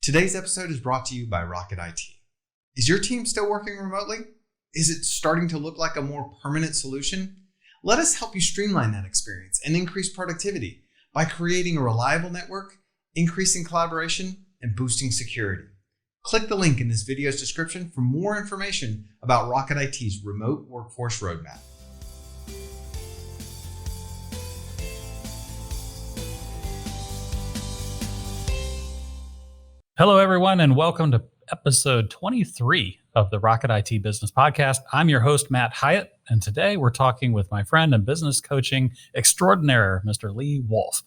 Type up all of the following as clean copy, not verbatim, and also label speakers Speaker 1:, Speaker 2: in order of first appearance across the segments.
Speaker 1: Today's episode is brought to you by Rocket IT. Is your team still working remotely? Is it starting to look like a more permanent solution? Let us help you streamline that experience and increase productivity by creating a reliable network, increasing collaboration, and boosting security. Click the link in this video's description for more information about Rocket IT's remote workforce roadmap.
Speaker 2: Hello, everyone, and welcome to episode 23 of the Rocket IT Business Podcast. I'm your host, Matt Hyatt, and today we're talking with my friend and business coaching extraordinaire, Mr. Lee Wolfe.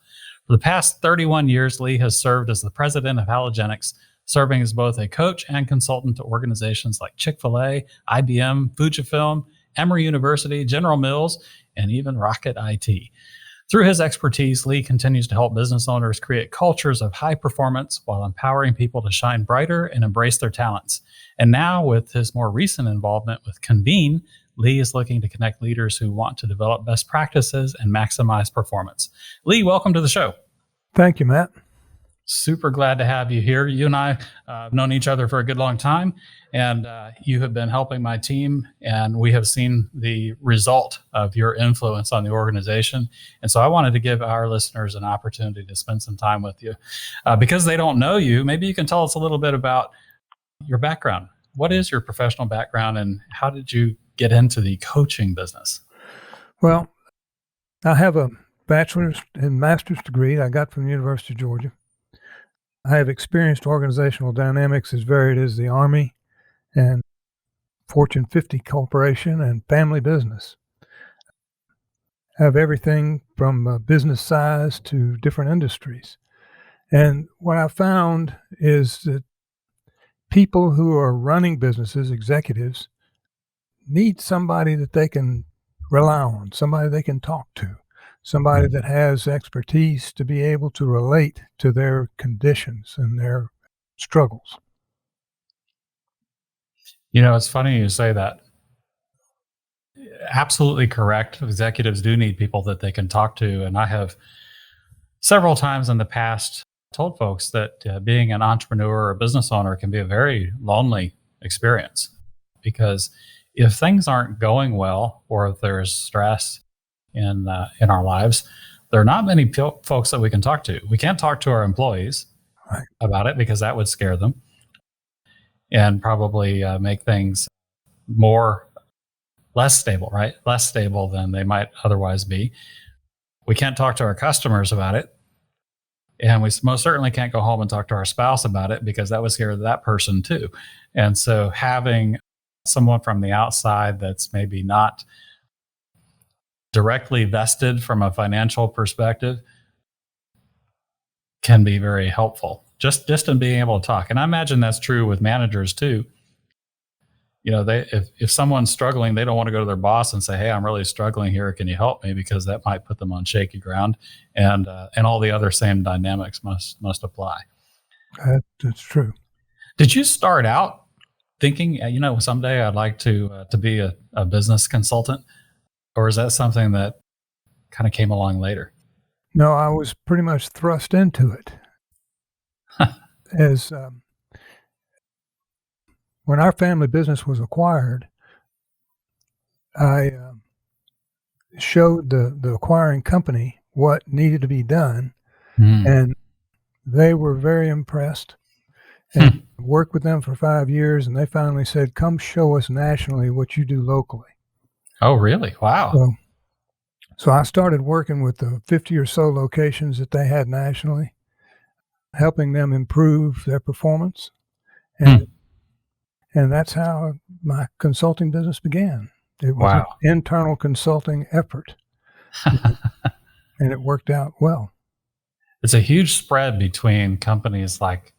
Speaker 2: For the past 31 years, Lee has served as the president of Halogenex, serving as both a coach and consultant to organizations like Chick-fil-A, IBM, Fujifilm, Emory University, General Mills, and even Rocket IT. Through his expertise, Lee continues to help business owners create cultures of high performance while empowering people to shine brighter and embrace their talents. And now, with his more recent involvement with Convene, Lee is looking to connect leaders who want to develop best practices and maximize performance. Lee, welcome to the show.
Speaker 3: Thank you, Matt.
Speaker 2: Super glad to have you here. You and I have known each other for a good long time, and you have been helping my team, and we have seen the result of your influence on the organization. And so I wanted to give our listeners an opportunity to spend some time with you. Because they don't know you, maybe you can tell us a little bit about your background. What is your professional background, and how did you get into the coaching business?
Speaker 3: Well, I have a bachelor's and master's degree I got from the University of Georgia. I have experienced organizational dynamics as varied as the Army and Fortune 50 corporation and family business. I have everything from business size to different industries. And what I found is that people who are running businesses, executives, need somebody that they can rely on, somebody they can talk to, somebody that has expertise to be able to relate to their conditions and their struggles.
Speaker 2: You know, it's funny you say that. Absolutely correct. Executives do need people that they can talk to. And I have several times in the past told folks that being an entrepreneur or a business owner can be a very lonely experience, because if things aren't going well, or if there's stress in our lives, there are not many folks that we can talk to. We can't talk to our employees about it, because that would scare them and probably make things less stable, right? Less stable than they might otherwise be. We can't talk to our customers about it. And we most certainly can't go home and talk to our spouse about it, because that would scare that person too. And so having someone from the outside that's maybe not directly vested from a financial perspective can be very helpful, just in being able to talk. And I imagine that's true with managers too. You know, if someone's struggling, they don't want to go to their boss and say, "Hey, I'm really struggling here. Can you help me?" Because that might put them on shaky ground, and all the other same dynamics must apply.
Speaker 3: That's true.
Speaker 2: Did you start out thinking, someday I'd like to be a business consultant? Or is that something that kind of came along later?
Speaker 3: No, I was pretty much thrust into it. As when our family business was acquired, I showed the acquiring company what needed to be done, and they were very impressed. And worked with them for 5 years, and they finally said, "Come show us nationally what you do locally."
Speaker 2: Oh, really? Wow.
Speaker 3: So I started working with the 50 or so locations that they had nationally, helping them improve their performance. And that's how my consulting business began. It was an internal consulting effort, and it worked out well.
Speaker 2: It's a huge spread between companies like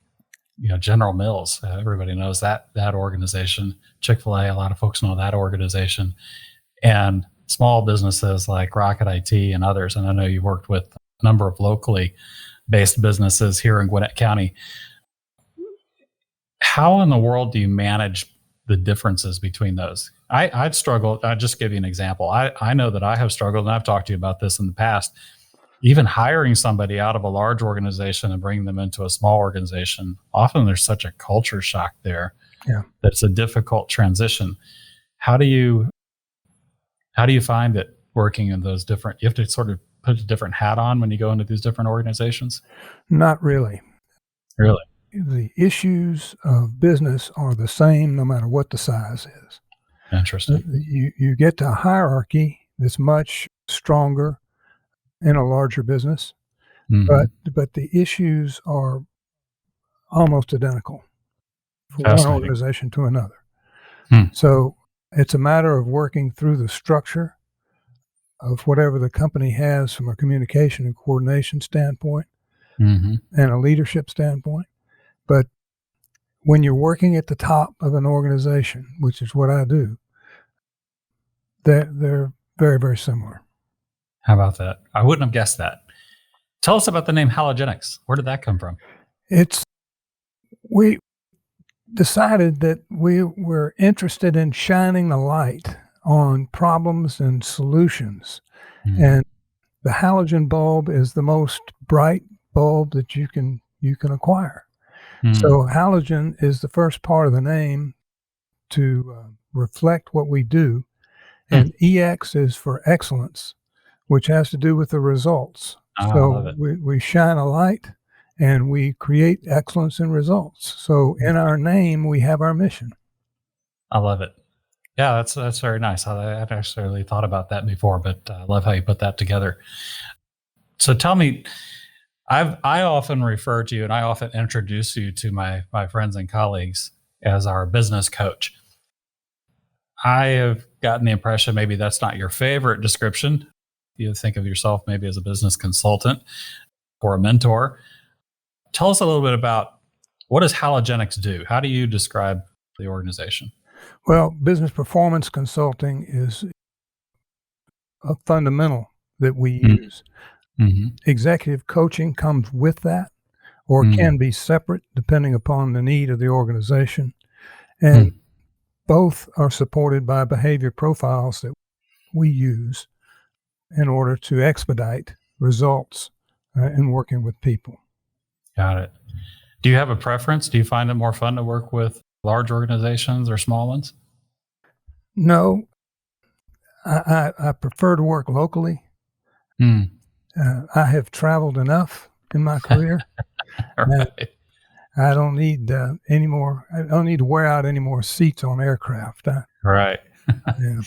Speaker 2: General Mills. Everybody knows that organization. Chick-fil-A, a lot of folks know that organization. And small businesses like Rocket IT and others. And I know you worked with a number of locally based businesses here in Gwinnett County. How in the world do you manage the differences between those? I'd struggled. I'll just give you an example. I know that I have struggled, and I've talked to you about this in the past, even hiring somebody out of a large organization and bringing them into a small organization, often there's such a culture shock there
Speaker 3: Yeah.
Speaker 2: that it's a difficult transition. How do you find it working in those different, you have to sort of put a different hat on when you go into these different organizations?
Speaker 3: Not really.
Speaker 2: Really?
Speaker 3: The issues of business are the same no matter what the size is.
Speaker 2: Interesting.
Speaker 3: You get to a hierarchy that's much stronger in a larger business,
Speaker 2: Mhm.
Speaker 3: but the issues are almost identical from one
Speaker 2: Fascinating.
Speaker 3: organization to another.
Speaker 2: Hmm.
Speaker 3: So it's a matter of working through the structure of whatever the company has from a communication and coordination standpoint
Speaker 2: Hmm.
Speaker 3: and a leadership standpoint. But when you're working at the top of an organization, which is what I do, they're very, very similar.
Speaker 2: How about that? I wouldn't have guessed that. Tell us about the name Halogenex. Where did that come from?
Speaker 3: We decided that we were interested in shining the light on problems and solutions.
Speaker 2: Mhm.
Speaker 3: And the halogen bulb is the most bright bulb that you can acquire.
Speaker 2: Mhm.
Speaker 3: So halogen is the first part of the name to reflect what we do. And EX is for excellence, which has to do with the results.
Speaker 2: Oh, I love
Speaker 3: So
Speaker 2: it.
Speaker 3: we shine a light and we create excellence in results. So in our name, we have our mission.
Speaker 2: I love it. Yeah, that's very nice. I hadn't actually thought about that before, but I love how you put that together. So tell me, I often refer to you and I often introduce you to my friends and colleagues as our business coach. I have gotten the impression maybe that's not your favorite description. You think of yourself maybe as a business consultant or a mentor. Tell us a little bit about what does Halogenex do? How do you describe the organization?
Speaker 3: Well, business performance consulting is a fundamental that we
Speaker 2: Mm.
Speaker 3: use.
Speaker 2: Mm-hmm.
Speaker 3: Executive coaching comes with that or
Speaker 2: Mm.
Speaker 3: can be separate depending upon the need of the organization. And both are supported by behavior profiles that we use in order to expedite results in working with people.
Speaker 2: Got it. Do you have a preference? Do you find it more fun to work with large organizations or small ones?
Speaker 3: No, I prefer to work locally.
Speaker 2: Mm.
Speaker 3: I have traveled enough in my career.
Speaker 2: Right.
Speaker 3: I don't need any more. I don't need to wear out any more seats on aircraft.
Speaker 2: Right.
Speaker 3: Yeah.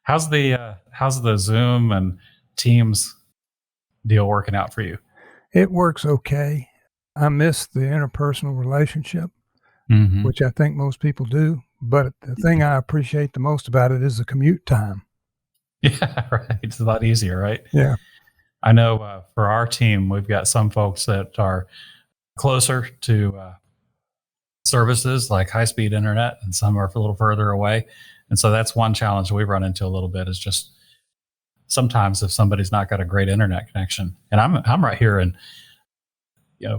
Speaker 2: How's the Zoom and Teams deal working out for you?
Speaker 3: It works okay. I miss the interpersonal relationship,
Speaker 2: Mm-hmm.
Speaker 3: which I think most people do. But the thing I appreciate the most about it is the commute time.
Speaker 2: Yeah, right. It's a lot easier, right?
Speaker 3: Yeah.
Speaker 2: I know for our team, we've got some folks that are closer to services like high-speed internet, and some are a little further away. And so that's one challenge we run into a little bit is just sometimes if somebody's not got a great internet connection, and I'm right here in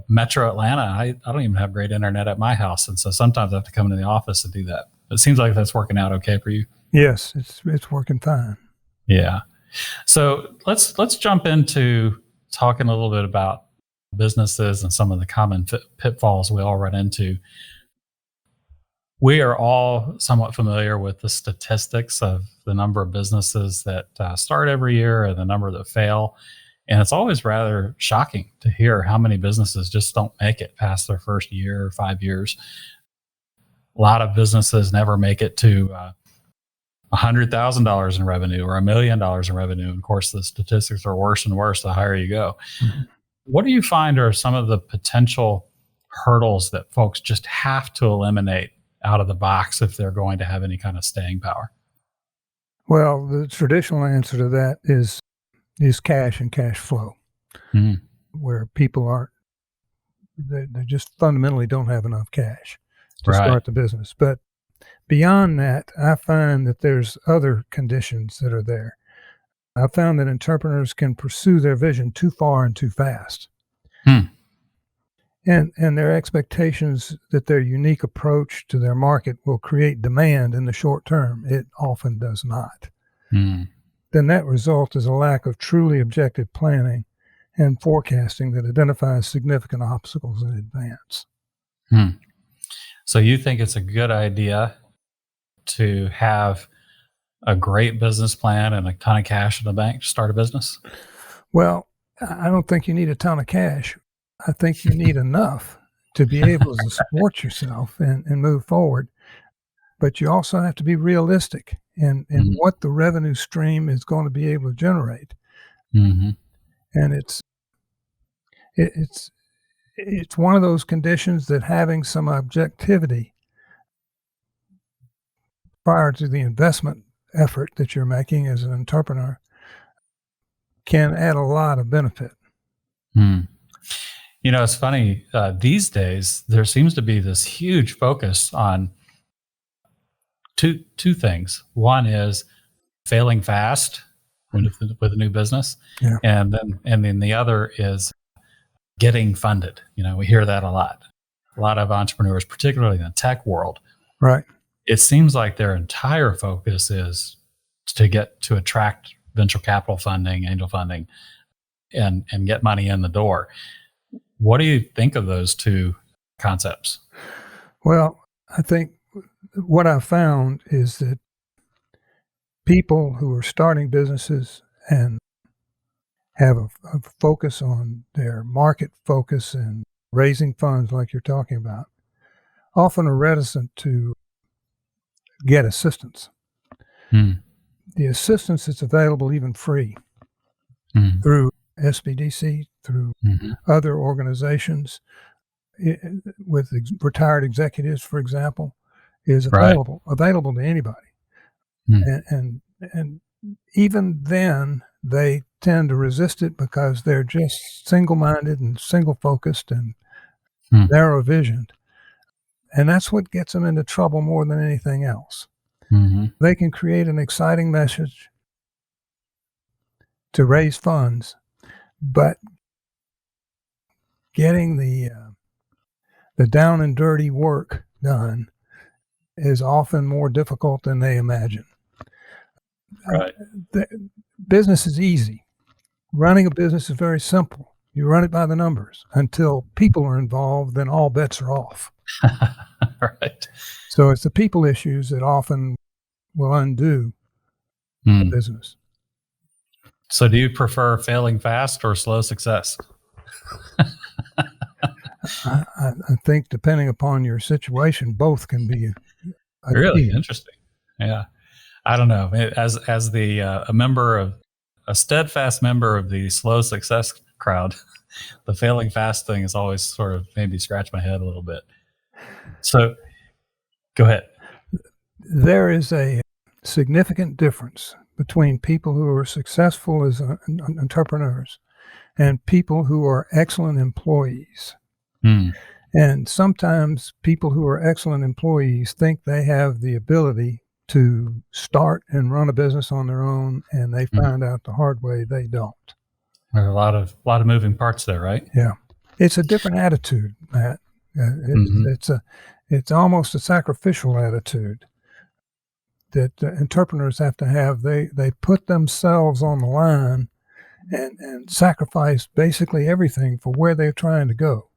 Speaker 2: Metro Atlanta, I don't even have great internet at my house, and so sometimes I have to come into the office to do that. It seems like that's working out okay for you.
Speaker 3: Yes, it's working fine.
Speaker 2: Yeah. So let's jump into talking a little bit about businesses and some of the common pitfalls we all run into. We are all somewhat familiar with the statistics of the number of businesses that start every year and the number that fail. And it's always rather shocking to hear how many businesses just don't make it past their first year or 5 years. A lot of businesses never make it to $100,000 in revenue or $1 million in revenue. And of course, the statistics are worse and worse the higher you go.
Speaker 3: Mm-hmm.
Speaker 2: What do you find are some of the potential hurdles that folks just have to eliminate out of the box if they're going to have any kind of staying power?
Speaker 3: Well, the traditional answer to that is cash and cash flow, where people they just fundamentally don't have enough cash to start the business. But beyond that, I find that there's other conditions that are there. I found that entrepreneurs can pursue their vision too far and too fast. And their expectations that their unique approach to their market will create demand in the short term. It often does not. Then that result is a lack of truly objective planning and forecasting that identifies significant obstacles in advance.
Speaker 2: So you think it's a good idea to have a great business plan and a ton of cash in the bank to start a business?
Speaker 3: Well, I don't think you need a ton of cash. I think you need enough to be able to support yourself and move forward. But you also have to be realistic in what the revenue stream is going to be able to generate.
Speaker 2: Mm-hmm.
Speaker 3: And it's one of those conditions that having some objectivity prior to the investment effort that you're making as an entrepreneur can add a lot of benefit.
Speaker 2: You know, it's funny, these days, there seems to be this huge focus on two things. One is failing fast with a new business.
Speaker 3: Yeah.
Speaker 2: And then the other is getting funded. You know, we hear that a lot. A lot of entrepreneurs, particularly in the tech world,
Speaker 3: Right.
Speaker 2: it seems like their entire focus is to attract venture capital funding, angel funding, and get money in the door. What do you think of those two concepts?
Speaker 3: Well, I think what I've found is that people who are starting businesses and have a focus on their market focus and raising funds like you're talking about often are reticent to get assistance. The assistance that's available, even free, through SBDC, through other organizations, with retired executives, for example, is available to anybody. And even then, they tend to resist it because they're just single-minded and single-focused and narrow-visioned. And that's what gets them into trouble more than anything else. They can create an exciting message to raise funds, but getting the down and dirty work done is often more difficult than they imagine.
Speaker 2: Right.
Speaker 3: Business is easy. Running a business is very simple. You run it by the numbers. Until people are involved, then all bets are off.
Speaker 2: Right.
Speaker 3: So it's the people issues that often will undo the business.
Speaker 2: So do you prefer failing fast or slow success?
Speaker 3: I think depending upon your situation, both can be
Speaker 2: really interesting. Yeah. I don't know. As a steadfast member of the slow success crowd, the failing fast thing is always sort of made me scratch my head a little bit. So go ahead.
Speaker 3: There is a significant difference between people who are successful as entrepreneurs and people who are excellent employees. And sometimes people who are excellent employees think they have the ability to start and run a business on their own, and they find out the hard way they don't.
Speaker 2: There are a lot of moving parts there, right?
Speaker 3: Yeah. It's a different attitude, Matt. It's almost a sacrificial attitude that entrepreneurs have to have. They put themselves on the line and sacrifice basically everything for where they're trying to go.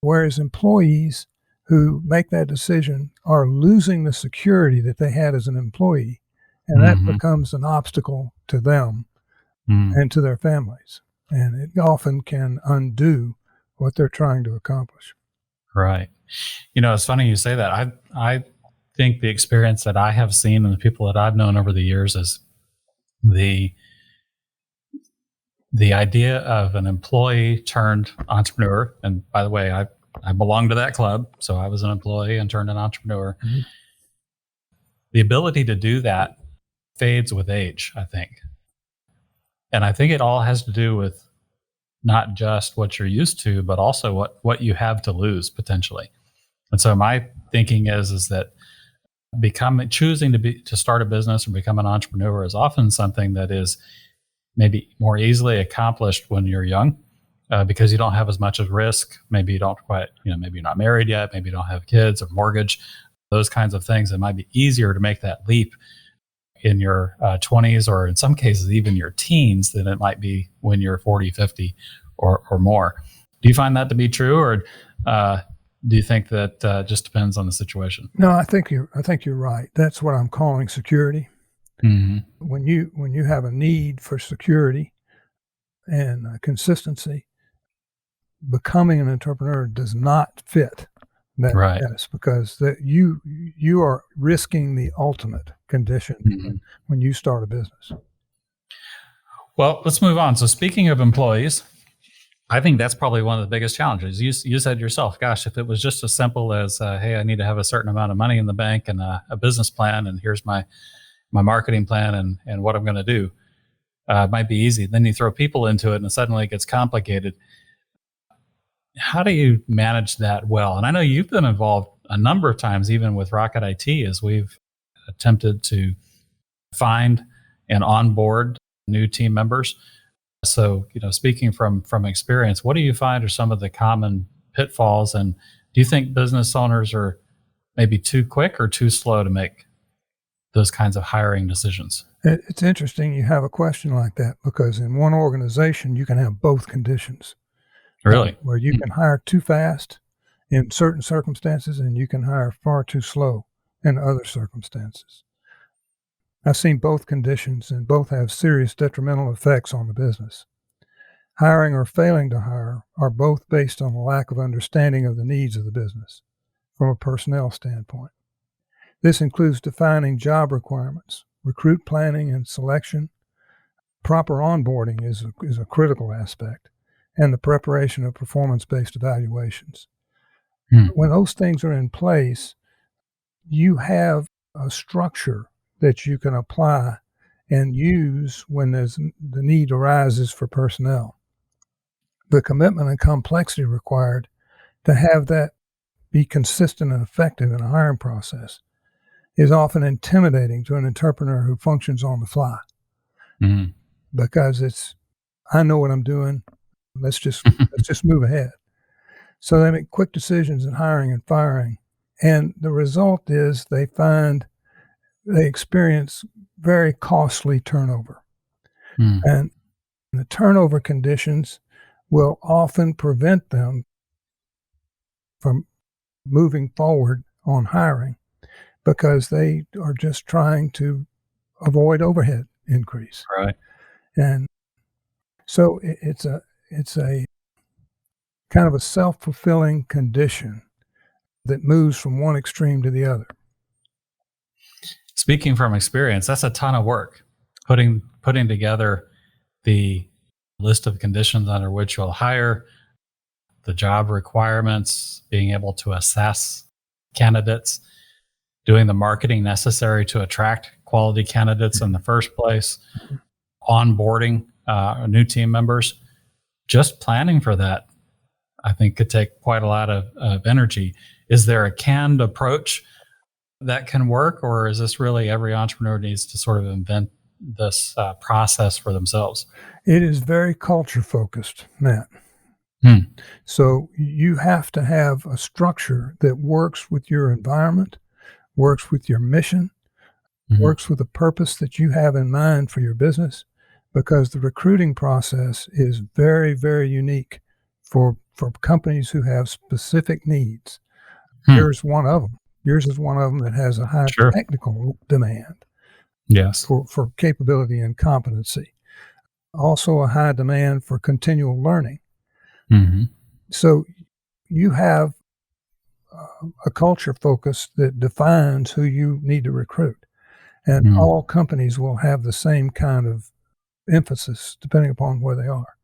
Speaker 3: Whereas employees who make that decision are losing the security that they had as an employee, and that becomes an obstacle to them and to their families. And it often can undo what they're trying to accomplish.
Speaker 2: Right. You know, it's funny you say that. I think the experience that I have seen and the people that I've known over the years is the idea of an employee turned entrepreneur. And by the way, I belong to that club. So I was an employee and turned an entrepreneur. The ability to do that fades with age, I think. And I think it all has to do with not just what you're used to, but also what you have to lose potentially. And so my thinking is that choosing to start a business or become an entrepreneur is often something that is maybe more easily accomplished when you're young, because you don't have as much of risk. Maybe you don't quite, maybe you're not married yet. Maybe you don't have kids or mortgage, those kinds of things. It might be easier to make that leap in your 20s, or in some cases even your teens, than it might be when you're 40, 50 or more. Do you find that to be true, or do you think that just depends on the situation?
Speaker 3: No, I think you're right. That's what I'm calling security.
Speaker 2: Mm-hmm.
Speaker 3: When you have a need for security and consistency, becoming an entrepreneur does not fit that
Speaker 2: Right.
Speaker 3: status, because you are risking the ultimate condition
Speaker 2: Mm-hmm.
Speaker 3: when you start a business.
Speaker 2: Well, let's move on. So speaking of employees, I think that's probably one of the biggest challenges. You said yourself, gosh, if it was just as simple as, hey, I need to have a certain amount of money in the bank and a business plan, and here's my marketing plan and what I'm going to do, it might be easy. Then you throw people into it and suddenly it gets complicated. How do you manage that well? And I know you've been involved a number of times, even with Rocket IT, as we've attempted to find and onboard new team members. So, speaking from experience, what do you find are some of the common pitfalls? And do you think business owners are maybe too quick or too slow to make those kinds of hiring decisions?
Speaker 3: It's interesting you have a question like that, because in one organization, you can have both conditions.
Speaker 2: Really?
Speaker 3: Where you can hire too fast in certain circumstances, and you can hire far too slow in other circumstances. I've seen both conditions, and both have serious detrimental effects on the business. Hiring or failing to hire are both based on a lack of understanding of the needs of the business from a personnel standpoint. This includes defining job requirements, recruit planning and selection. Proper onboarding is a critical aspect, and the preparation of performance-based evaluations. When those things are in place, you have a structure that you can apply and use when the need arises for personnel. The commitment and complexity required to have that be consistent and effective in a hiring process is often intimidating to an entrepreneur who functions on the fly.
Speaker 2: Mm-hmm.
Speaker 3: Because I know what I'm doing. Let's just move ahead. So they make quick decisions in hiring and firing. And the result is they experience very costly turnover. And the turnover conditions will often prevent them from moving forward on hiring, because they are just trying to avoid overhead increase.
Speaker 2: Right.
Speaker 3: And so it's a kind of a self-fulfilling condition that moves from one extreme to the other.
Speaker 2: Speaking from experience, that's a ton of work, putting together the list of conditions under which you'll hire, the job requirements, being able to assess candidates, doing the marketing necessary to attract quality candidates in the first place, onboarding new team members. Just planning for that, I think, could take quite a lot of energy. Is there a canned approach that can work, or is this really every entrepreneur needs to sort of invent this process for themselves?
Speaker 3: It is very culture focused, Matt. So you have to have a structure that works with your environment, works with your mission, works with the purpose that you have in mind for your business, because the recruiting process is very, very unique for companies who have specific needs. Yours is one of them. Yours is one of them that has a high technical demand.
Speaker 2: Yes.
Speaker 3: For capability and competency. Also a high demand for continual learning. So you have a culture focus that defines who you need to recruit. And all companies will have the same kind of emphasis depending upon where they are.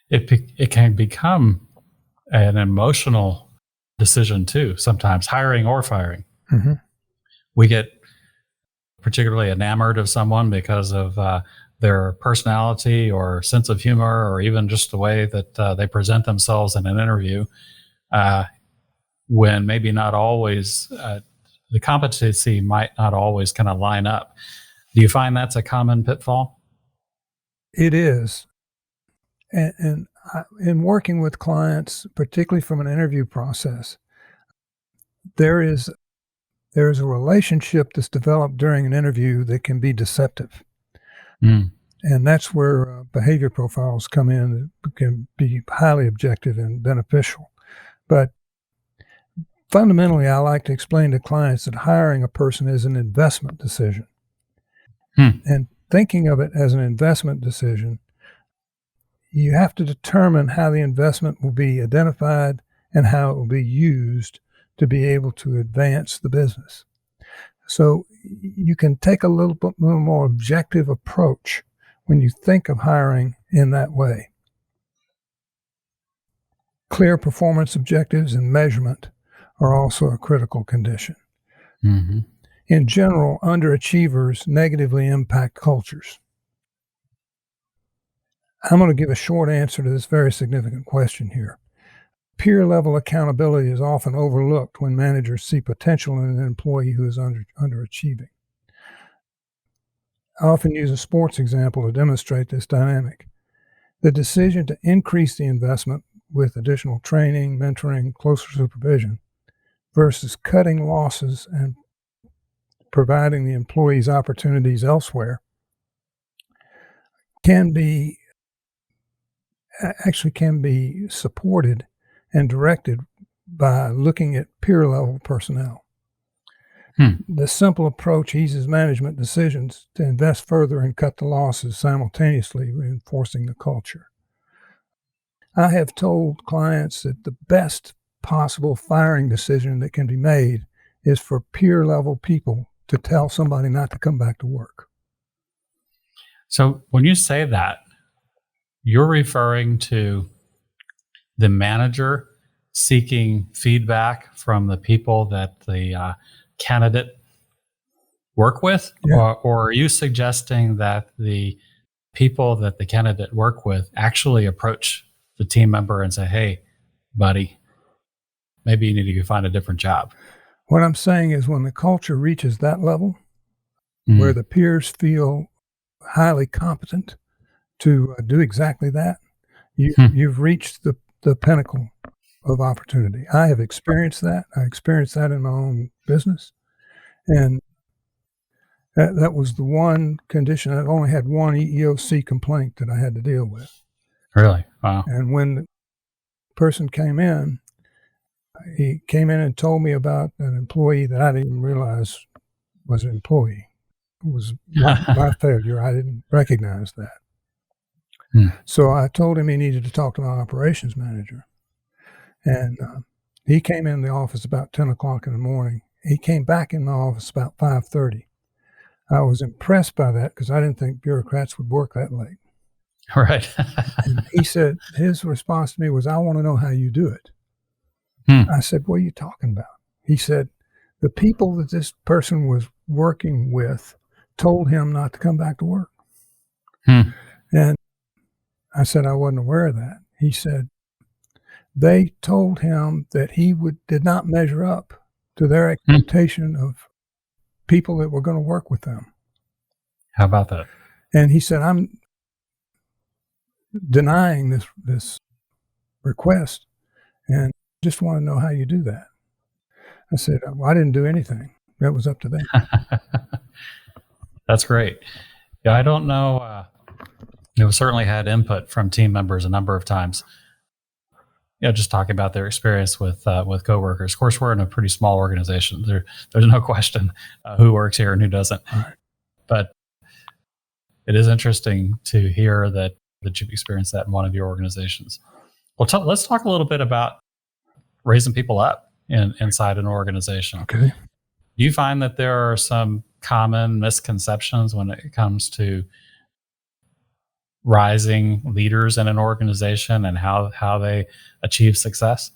Speaker 2: It can become an emotional decision too, sometimes, hiring or firing. We get particularly enamored of someone because of their personality or sense of humor, or even just the way that they present themselves in an interview, when maybe not always the competency might not always kind of line up. Do you find that's a common pitfall?
Speaker 3: It is. And in working with clients, particularly from an interview process, there is there's a relationship that's developed during an interview that can be deceptive.
Speaker 2: Mm.
Speaker 3: And that's where behavior profiles come in. It can be highly objective and beneficial. But fundamentally, I like to explain to clients that hiring a person is an investment decision. And thinking of it as an investment decision, you have to determine how the investment will be identified and how it will be used to be able to advance the business. So you can take a little bit more objective approach when you think of hiring in that way. Clear performance objectives and measurement are also a critical condition.
Speaker 2: Mm-hmm.
Speaker 3: In general, underachievers negatively impact cultures. I'm going to give a short answer to this very significant question here. Peer-level accountability is often overlooked when managers see potential in an employee who is underachieving. I often use a sports example to demonstrate this dynamic. The decision to increase the investment with additional training, mentoring, closer supervision versus cutting losses and providing the employees opportunities elsewhere can be supported and directed by looking at peer-level personnel. The simple approach eases management decisions to invest further and cut the losses, simultaneously reinforcing the culture. I have told clients that the best possible firing decision that can be made is for peer-level people to tell somebody not to come back to work.
Speaker 2: So when you say that, you're referring to the manager seeking feedback from the people that the candidate work with?
Speaker 3: Yeah.
Speaker 2: Or are you suggesting that the people that the candidate work with actually approach the team member and say, hey, buddy, maybe you need to find a different job?
Speaker 3: What I'm saying is when the culture reaches that level, where the peers feel highly competent to do exactly that, you've reached the pinnacle of opportunity. I have experienced that. I experienced that in my own business. And that was the one condition. I only had one EEOC complaint that I had to deal with.
Speaker 2: Really? Wow.
Speaker 3: And when the person came in, he came in and told me about an employee that I didn't even realize was an employee. It was my failure. I didn't recognize that. So I told him he needed to talk to my operations manager. And he came in the office about 10 o'clock in the morning. He came back in the office about 5:30. I was impressed by that because I didn't think bureaucrats would work that late.
Speaker 2: Right.
Speaker 3: And he said, his response to me was, I want to know how you do it. I said, what are you talking about? He said, the people that this person was working with told him not to come back to work. And I said, I wasn't aware of that. He said, they told him that he did not measure up to their expectation of people that were going to work with them.
Speaker 2: How about that?
Speaker 3: And he said, I'm denying this request and just want to know how you do that. I said, well, I didn't do anything. That was up to them.
Speaker 2: That's great. Yeah, I don't know. We've certainly had input from team members a number of times. Just talking about their experience with coworkers. Of course, we're in a pretty small organization. There's no question who works here and who doesn't.
Speaker 3: Right.
Speaker 2: But it is interesting to hear that you've experienced that in one of your organizations. Well, let's talk a little bit about raising people up inside an organization.
Speaker 3: Okay.
Speaker 2: Do you find that there are some common misconceptions when it comes to rising leaders in an organization and how they achieve success?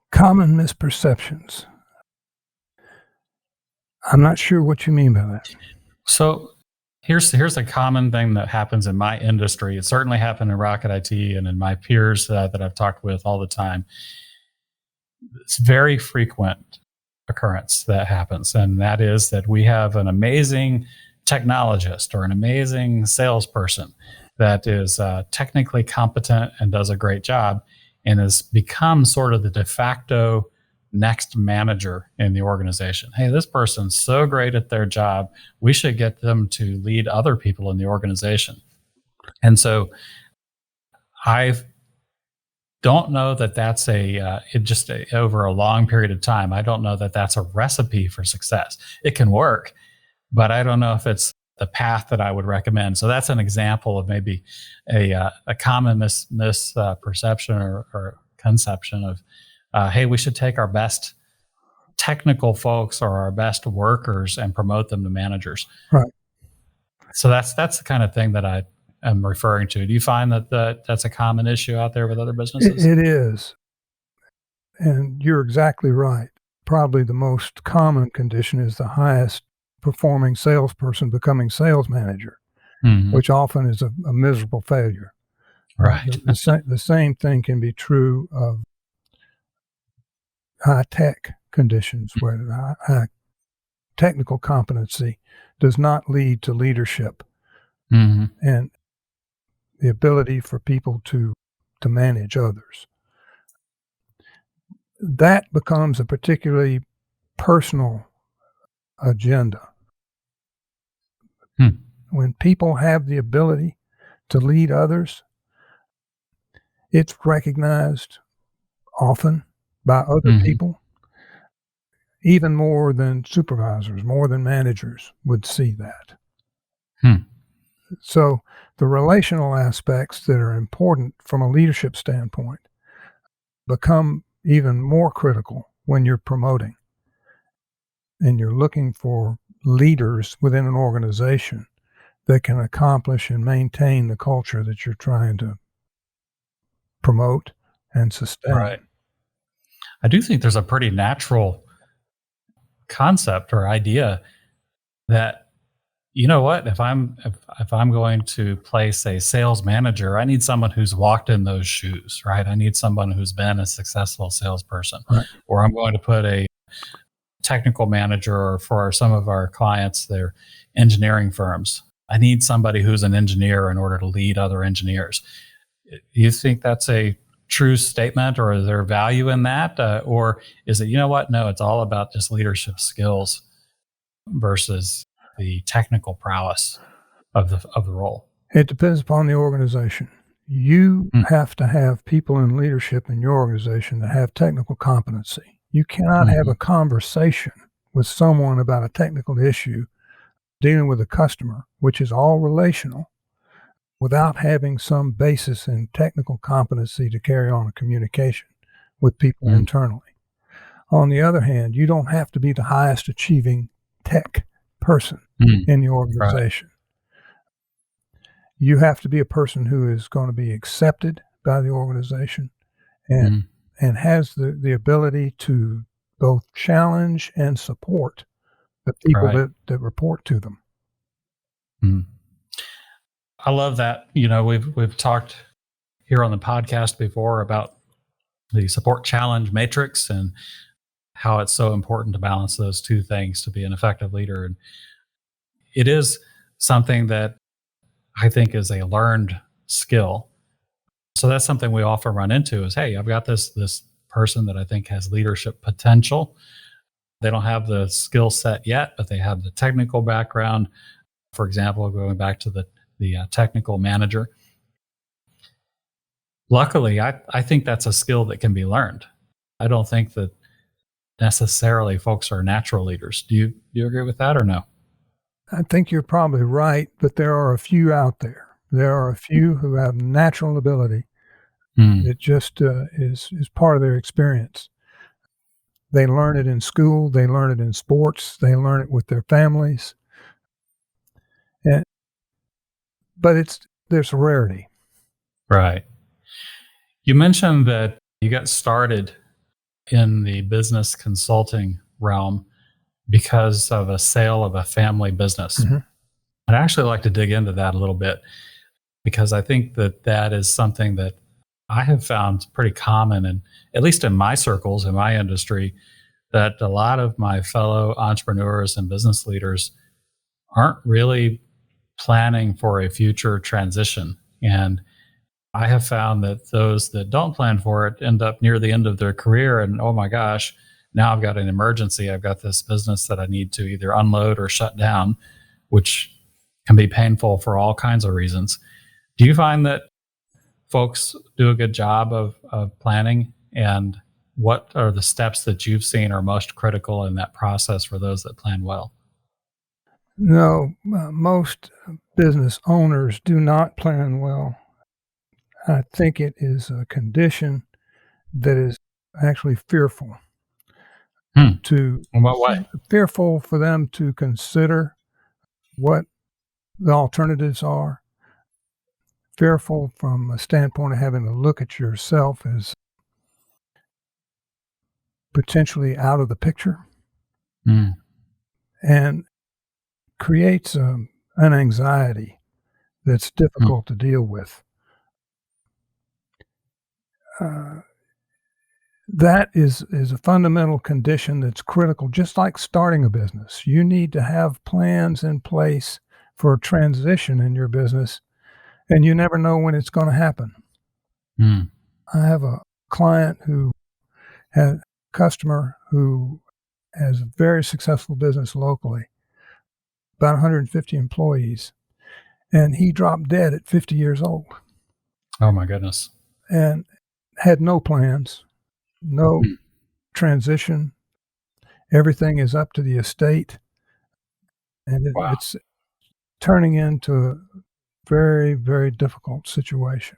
Speaker 3: Common misperceptions. I'm not sure what you mean by that.
Speaker 2: So here's a common thing that happens in my industry. It certainly happened in Rocket IT and in my peers that I've talked with all the time. It's very frequent occurrence that happens, and that is that we have an amazing technologist or an amazing salesperson that is technically competent and does a great job and has become sort of the de facto next manager in the organization. Hey, this person's so great at their job. We should get them to lead other people in the organization. And so I don't know that that's over a long period of time. I don't know that that's a recipe for success. It can work, but I don't know if it's the path that I would recommend. So that's an example of maybe a common misperception or conception of, hey, we should take our best technical folks or our best workers and promote them to managers.
Speaker 3: Right.
Speaker 2: So that's the kind of thing that I am referring to. Do you find that that's a common issue out there with other businesses?
Speaker 3: It is. And you're exactly right. Probably the most common condition is the highest performing salesperson becoming sales manager, which often is a miserable failure.
Speaker 2: Right.
Speaker 3: The same thing can be true of high-tech conditions where high technical competency does not lead to leadership and the ability for people to manage others. That becomes a particularly personal agenda. When people have the ability to lead others, it's recognized often by other people, even more than supervisors, more than managers would see that. So the relational aspects that are important from a leadership standpoint become even more critical when you're promoting and you're looking for leaders within an organization that can accomplish and maintain the culture that you're trying to promote and sustain.
Speaker 2: Right. I do think there's a pretty natural concept or idea that, you know what, if I'm going to place a sales manager, I need someone who's walked in those shoes, right? I need someone who's been a successful salesperson.
Speaker 3: Right.
Speaker 2: Or I'm going to put a technical manager, or for some of our clients, they're engineering firms. I need somebody who's an engineer in order to lead other engineers. Do you think that's a true statement, or is there value in that? Or is it, you know what? No, it's all about just leadership skills versus the technical prowess of the role.
Speaker 3: It depends upon the organization. You have to have people in leadership in your organization that have technical competency. You cannot have a conversation with someone about a technical issue dealing with a customer, which is all relational, without having some basis in technical competency to carry on a communication with people internally. On the other hand, you don't have to be the highest achieving tech person in the organization. Right. You have to be a person who is going to be accepted by the organization and has the ability to both challenge and support the people that report to them.
Speaker 2: I love that. You know, we've talked here on the podcast before about the support challenge matrix and how it's so important to balance those two things to be an effective leader. And it is something that I think is a learned skill. So that's something we often run into is, hey, I've got this person that I think has leadership potential. They don't have the skill set yet, but they have the technical background. For example, going back to the technical manager. Luckily, I think that's a skill that can be learned. I don't think that necessarily folks are natural leaders. Do you agree with that or no?
Speaker 3: I think you're probably right, but there are a few out there. There are a few who have natural ability. It just is part of their experience. They learn it in school. They learn it in sports. They learn it with their families. But there's a rarity.
Speaker 2: Right. You mentioned that you got started in the business consulting realm because of a sale of a family business. I'd actually like to dig into that a little bit because I think that is something that I have found pretty common, and at least in my circles, in my industry, that a lot of my fellow entrepreneurs and business leaders aren't really planning for a future transition. And I have found that those that don't plan for it end up near the end of their career and, oh my gosh, now I've got an emergency. I've got this business that I need to either unload or shut down, which can be painful for all kinds of reasons. Do you find that folks do a good job of planning? And what are the steps that you've seen are most critical in that process for those that plan well?
Speaker 3: No, most business owners do not plan well. I think it is a condition that is actually fearful.
Speaker 2: In what way?
Speaker 3: Fearful for them to consider what the alternatives are. Fearful from a standpoint of having to look at yourself as potentially out of the picture, and creates an anxiety that's difficult to deal with. That is a fundamental condition that's critical, just like starting a business. You need to have plans in place for a transition in your business, and you never know when it's going to happen. I have a client who had a customer who has a very successful business locally, about 150 employees, and he dropped dead at 50 years old.
Speaker 2: Oh my goodness.
Speaker 3: And had no plans, no transition. Everything is up to the estate, and it's turning into a very, very difficult situation.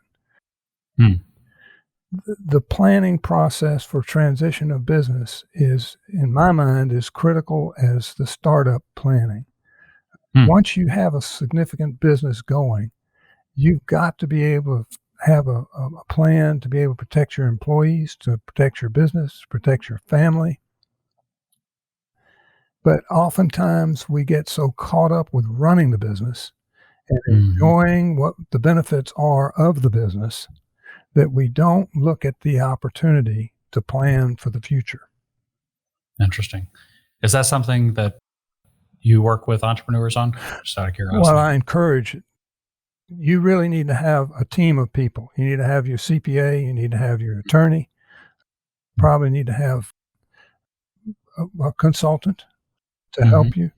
Speaker 3: The planning process for transition of business is, in my mind, as critical as the startup planning. Once you have a significant business going, you've got to be able to have a plan to be able to protect your employees, to protect your business, protect your family. But oftentimes we get so caught up with running the business and enjoying what the benefits are of the business that we don't look at the opportunity to plan for the future.
Speaker 2: Interesting. Is that something that you work with entrepreneurs on? Just out of curiosity.
Speaker 3: Well, I encourage it. You really need to have a team of people. You need to have your CPA, you need to have your attorney, probably need to have a consultant to help you.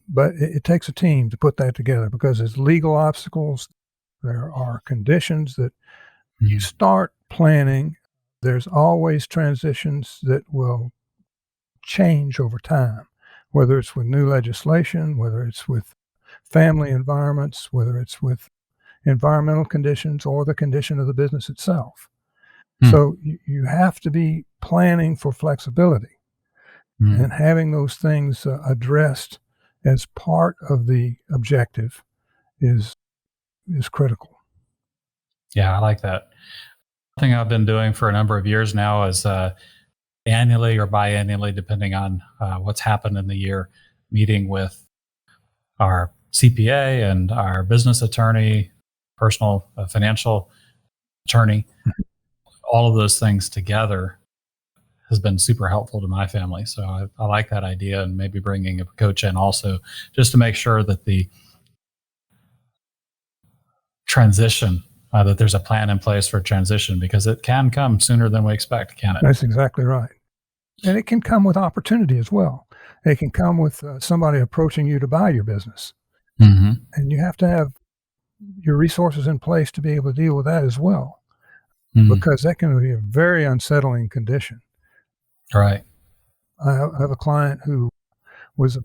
Speaker 3: But it takes a team to put that together, because there's legal obstacles, there are conditions that you start planning. There's always transitions that will change over time, whether it's with new legislation, whether it's with family environments, whether it's with environmental conditions or the condition of the business itself. So you have to be planning for flexibility, and having those things addressed as part of the objective is critical.
Speaker 2: Yeah, I like that. One thing I've been doing for a number of years now is annually or biannually, depending on what's happened in the year, meeting with our CPA and our business attorney, personal financial attorney. All of those things together has been super helpful to my family. So I like that idea, and maybe bringing a coach in also, just to make sure that the transition, that there's a plan in place for transition, because it can come sooner than we expect, can it?
Speaker 3: That's exactly right. And it can come with opportunity as well. It can come with somebody approaching you to buy your business. And you have to have your resources in place to be able to deal with that as well, because that can be a very unsettling condition.
Speaker 2: Right.
Speaker 3: I have a client who was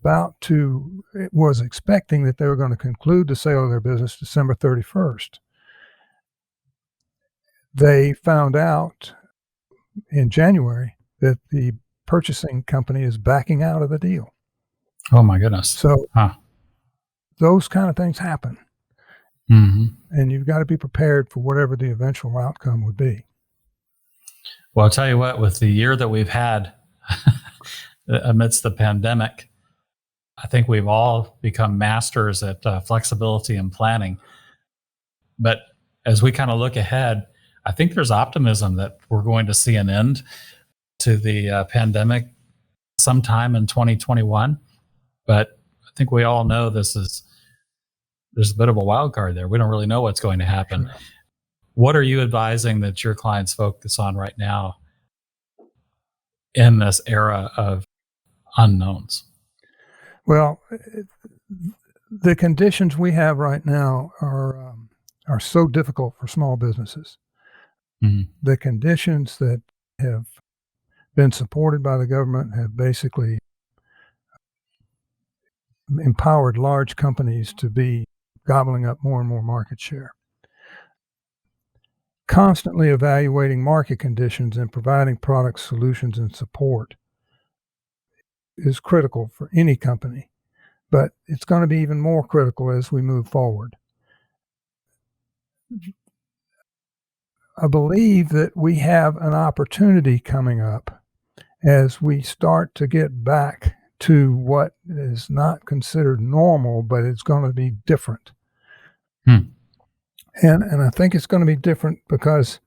Speaker 3: expecting that they were going to conclude the sale of their business December 31st. They found out in January that the purchasing company is backing out of the deal.
Speaker 2: Oh my goodness.
Speaker 3: So those kind of things happen. And you've got to be prepared for whatever the eventual outcome would be.
Speaker 2: Well, I'll tell you what, with the year that we've had amidst the pandemic, I think we've all become masters at flexibility and planning. But as we kind of look ahead, I think there's optimism that we're going to see an end to the pandemic sometime in 2021. But I think we all know there's a bit of a wild card there. We don't really know what's going to happen. Sure. What are you advising that your clients focus on right now in this era of unknowns?
Speaker 3: Well, the conditions we have right now are so difficult for small businesses.
Speaker 2: Mm-hmm.
Speaker 3: The conditions that have been supported by the government have basically empowered large companies to be gobbling up more and more market share. Constantly evaluating market conditions and providing products, solutions, and support is critical for any company, but it's going to be even more critical as we move forward. I believe that we have an opportunity coming up as we start to get back to what is not considered normal, but it's going to be different. And I think it's going to be different because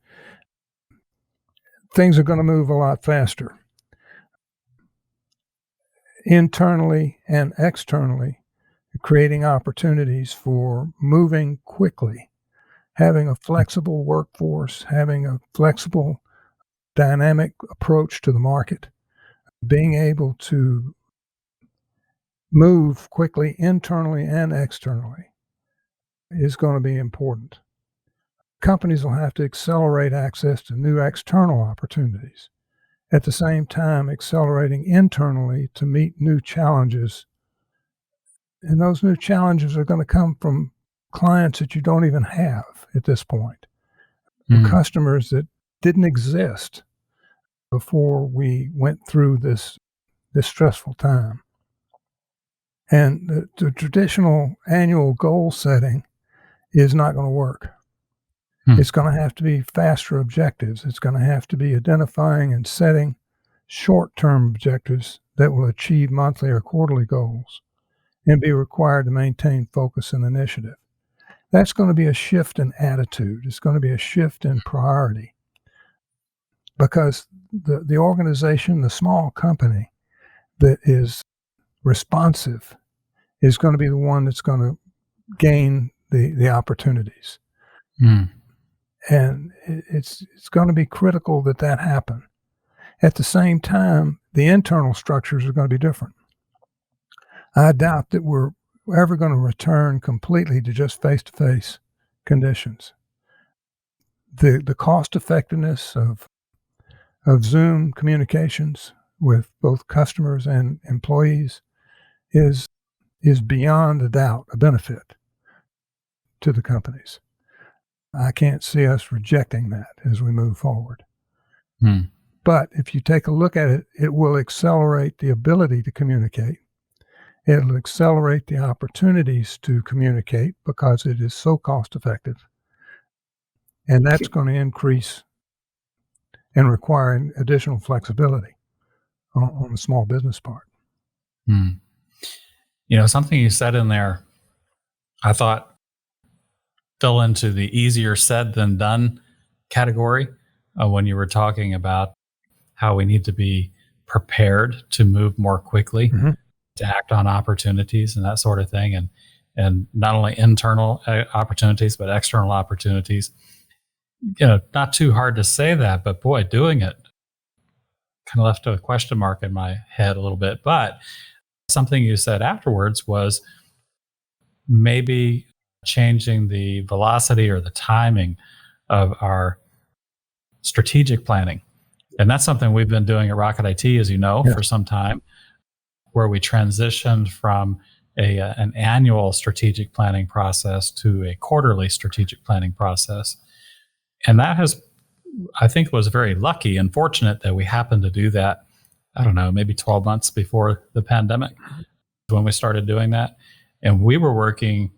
Speaker 3: things are going to move a lot faster. Internally and externally, creating opportunities for moving quickly, having a flexible workforce, having a flexible, dynamic approach to the market, being able to move quickly internally and externally is going to be important. Companies will have to accelerate access to new external opportunities, at the same time accelerating internally to meet new challenges. And those new challenges are going to come from clients that you don't even have at this point, customers that didn't exist before we went through this stressful time. And the traditional annual goal setting is not going to work. It's going to have to be faster objectives. It's going to have to be identifying and setting short-term objectives that will achieve monthly or quarterly goals and be required to maintain focus and initiative. That's going to be a shift in attitude. It's going to be a shift in priority, because the organization, the small company that is responsive is going to be the one that's going to gain the opportunities. And it's going to be critical that happen. At the same time, the internal structures are going to be different. I doubt that we're ever going to return completely to just face-to-face conditions. The cost effectiveness of Zoom communications with both customers and employees is beyond a doubt a benefit to the companies. I can't see us rejecting that as we move forward. But if you take a look at it, it will accelerate the ability to communicate. It'll accelerate the opportunities to communicate because it is so cost effective. And that's going to increase and require additional flexibility on the small business part.
Speaker 2: Something you said in there, I thought fell into the easier said than done category when you were talking about how we need to be prepared to move more quickly, to act on opportunities and that sort of thing. And not only internal opportunities, but external opportunities. Not too hard to say that, but boy, doing it kind of left a question mark in my head a little bit. But something you said afterwards was maybe changing the velocity or the timing of our strategic planning. And that's something we've been doing at Rocket IT, as you know, for some time, where we transitioned from an annual strategic planning process to a quarterly strategic planning process. And that I think was very lucky and fortunate that we happened to do that, I don't know, maybe 12 months before the pandemic when we started doing that. And we were working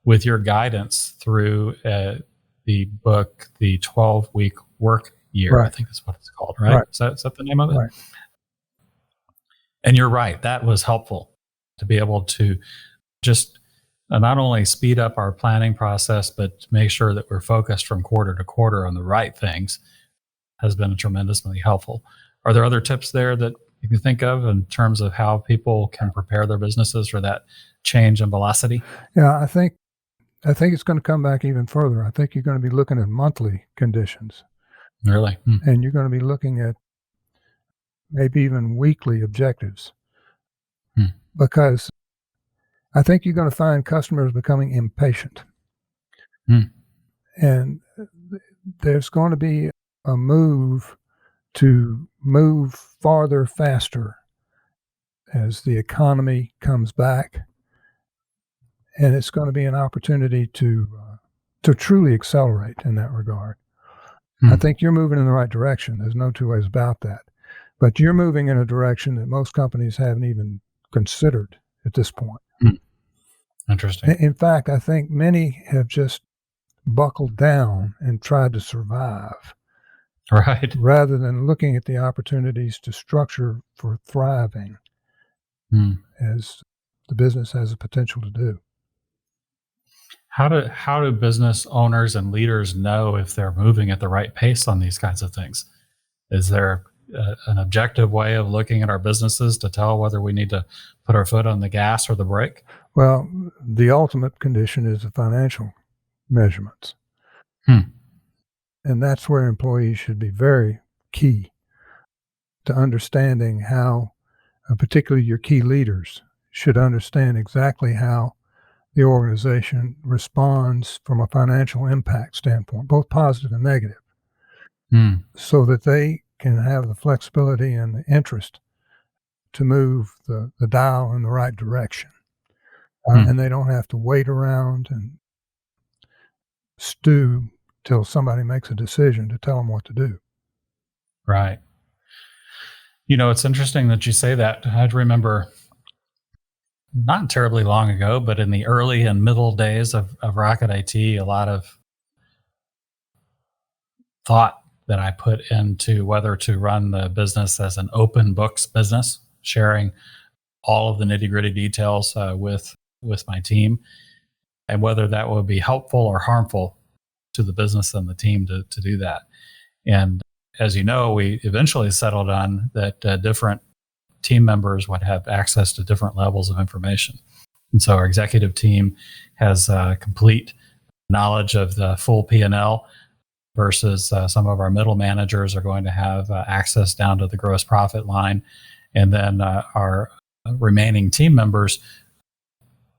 Speaker 2: with your guidance through the book, The 12-Week Work Year, I think that's what it's called, right? Is that the name of it?
Speaker 3: Right.
Speaker 2: And you're right, that was helpful to be able to just not only speed up our planning process, but to make sure that we're focused from quarter to quarter on the right things has been tremendously helpful. Are there other tips there that you can think of in terms of how people can prepare their businesses for that change in velocity?
Speaker 3: Yeah, I think it's going to come back even further. I think you're going to be looking at monthly conditions.
Speaker 2: Really?
Speaker 3: And you're going to be looking at maybe even weekly objectives.
Speaker 2: Hmm.
Speaker 3: Because I think you're going to find customers becoming impatient. And there's going to be a move to move farther, faster as the economy comes back. And it's going to be an opportunity to truly accelerate in that regard. I think you're moving in the right direction. There's no two ways about that. But you're moving in a direction that most companies haven't even considered at this point.
Speaker 2: Interesting.
Speaker 3: In fact, I think many have just buckled down and tried to survive.
Speaker 2: Right.
Speaker 3: Rather than looking at the opportunities to structure for thriving as the business has the potential to do.
Speaker 2: How do business owners and leaders know if they're moving at the right pace on these kinds of things? Is there an objective way of looking at our businesses to tell whether we need to put our foot on the gas or the brake?
Speaker 3: Well, the ultimate condition is the financial measurements. And that's where employees should be very key to understanding how, particularly your key leaders, should understand exactly how the organization responds from a financial impact standpoint, both positive and negative, so that they can have the flexibility and the interest to move the dial in the right direction. And they don't have to wait around and stew till somebody makes a decision to tell them what to do.
Speaker 2: Right. You know, it's interesting that you say that. I remember not terribly long ago, but in the early and middle days of Rocket IT, a lot of thought that I put into whether to run the business as an open books business, sharing all of the nitty-gritty details with my team, and whether that would be helpful or harmful to the business and the team to do that. And as you know, we eventually settled on that different team members would have access to different levels of information. And so our executive team has complete knowledge of the full P&L versus some of our middle managers are going to have access down to the gross profit line. And then our remaining team members,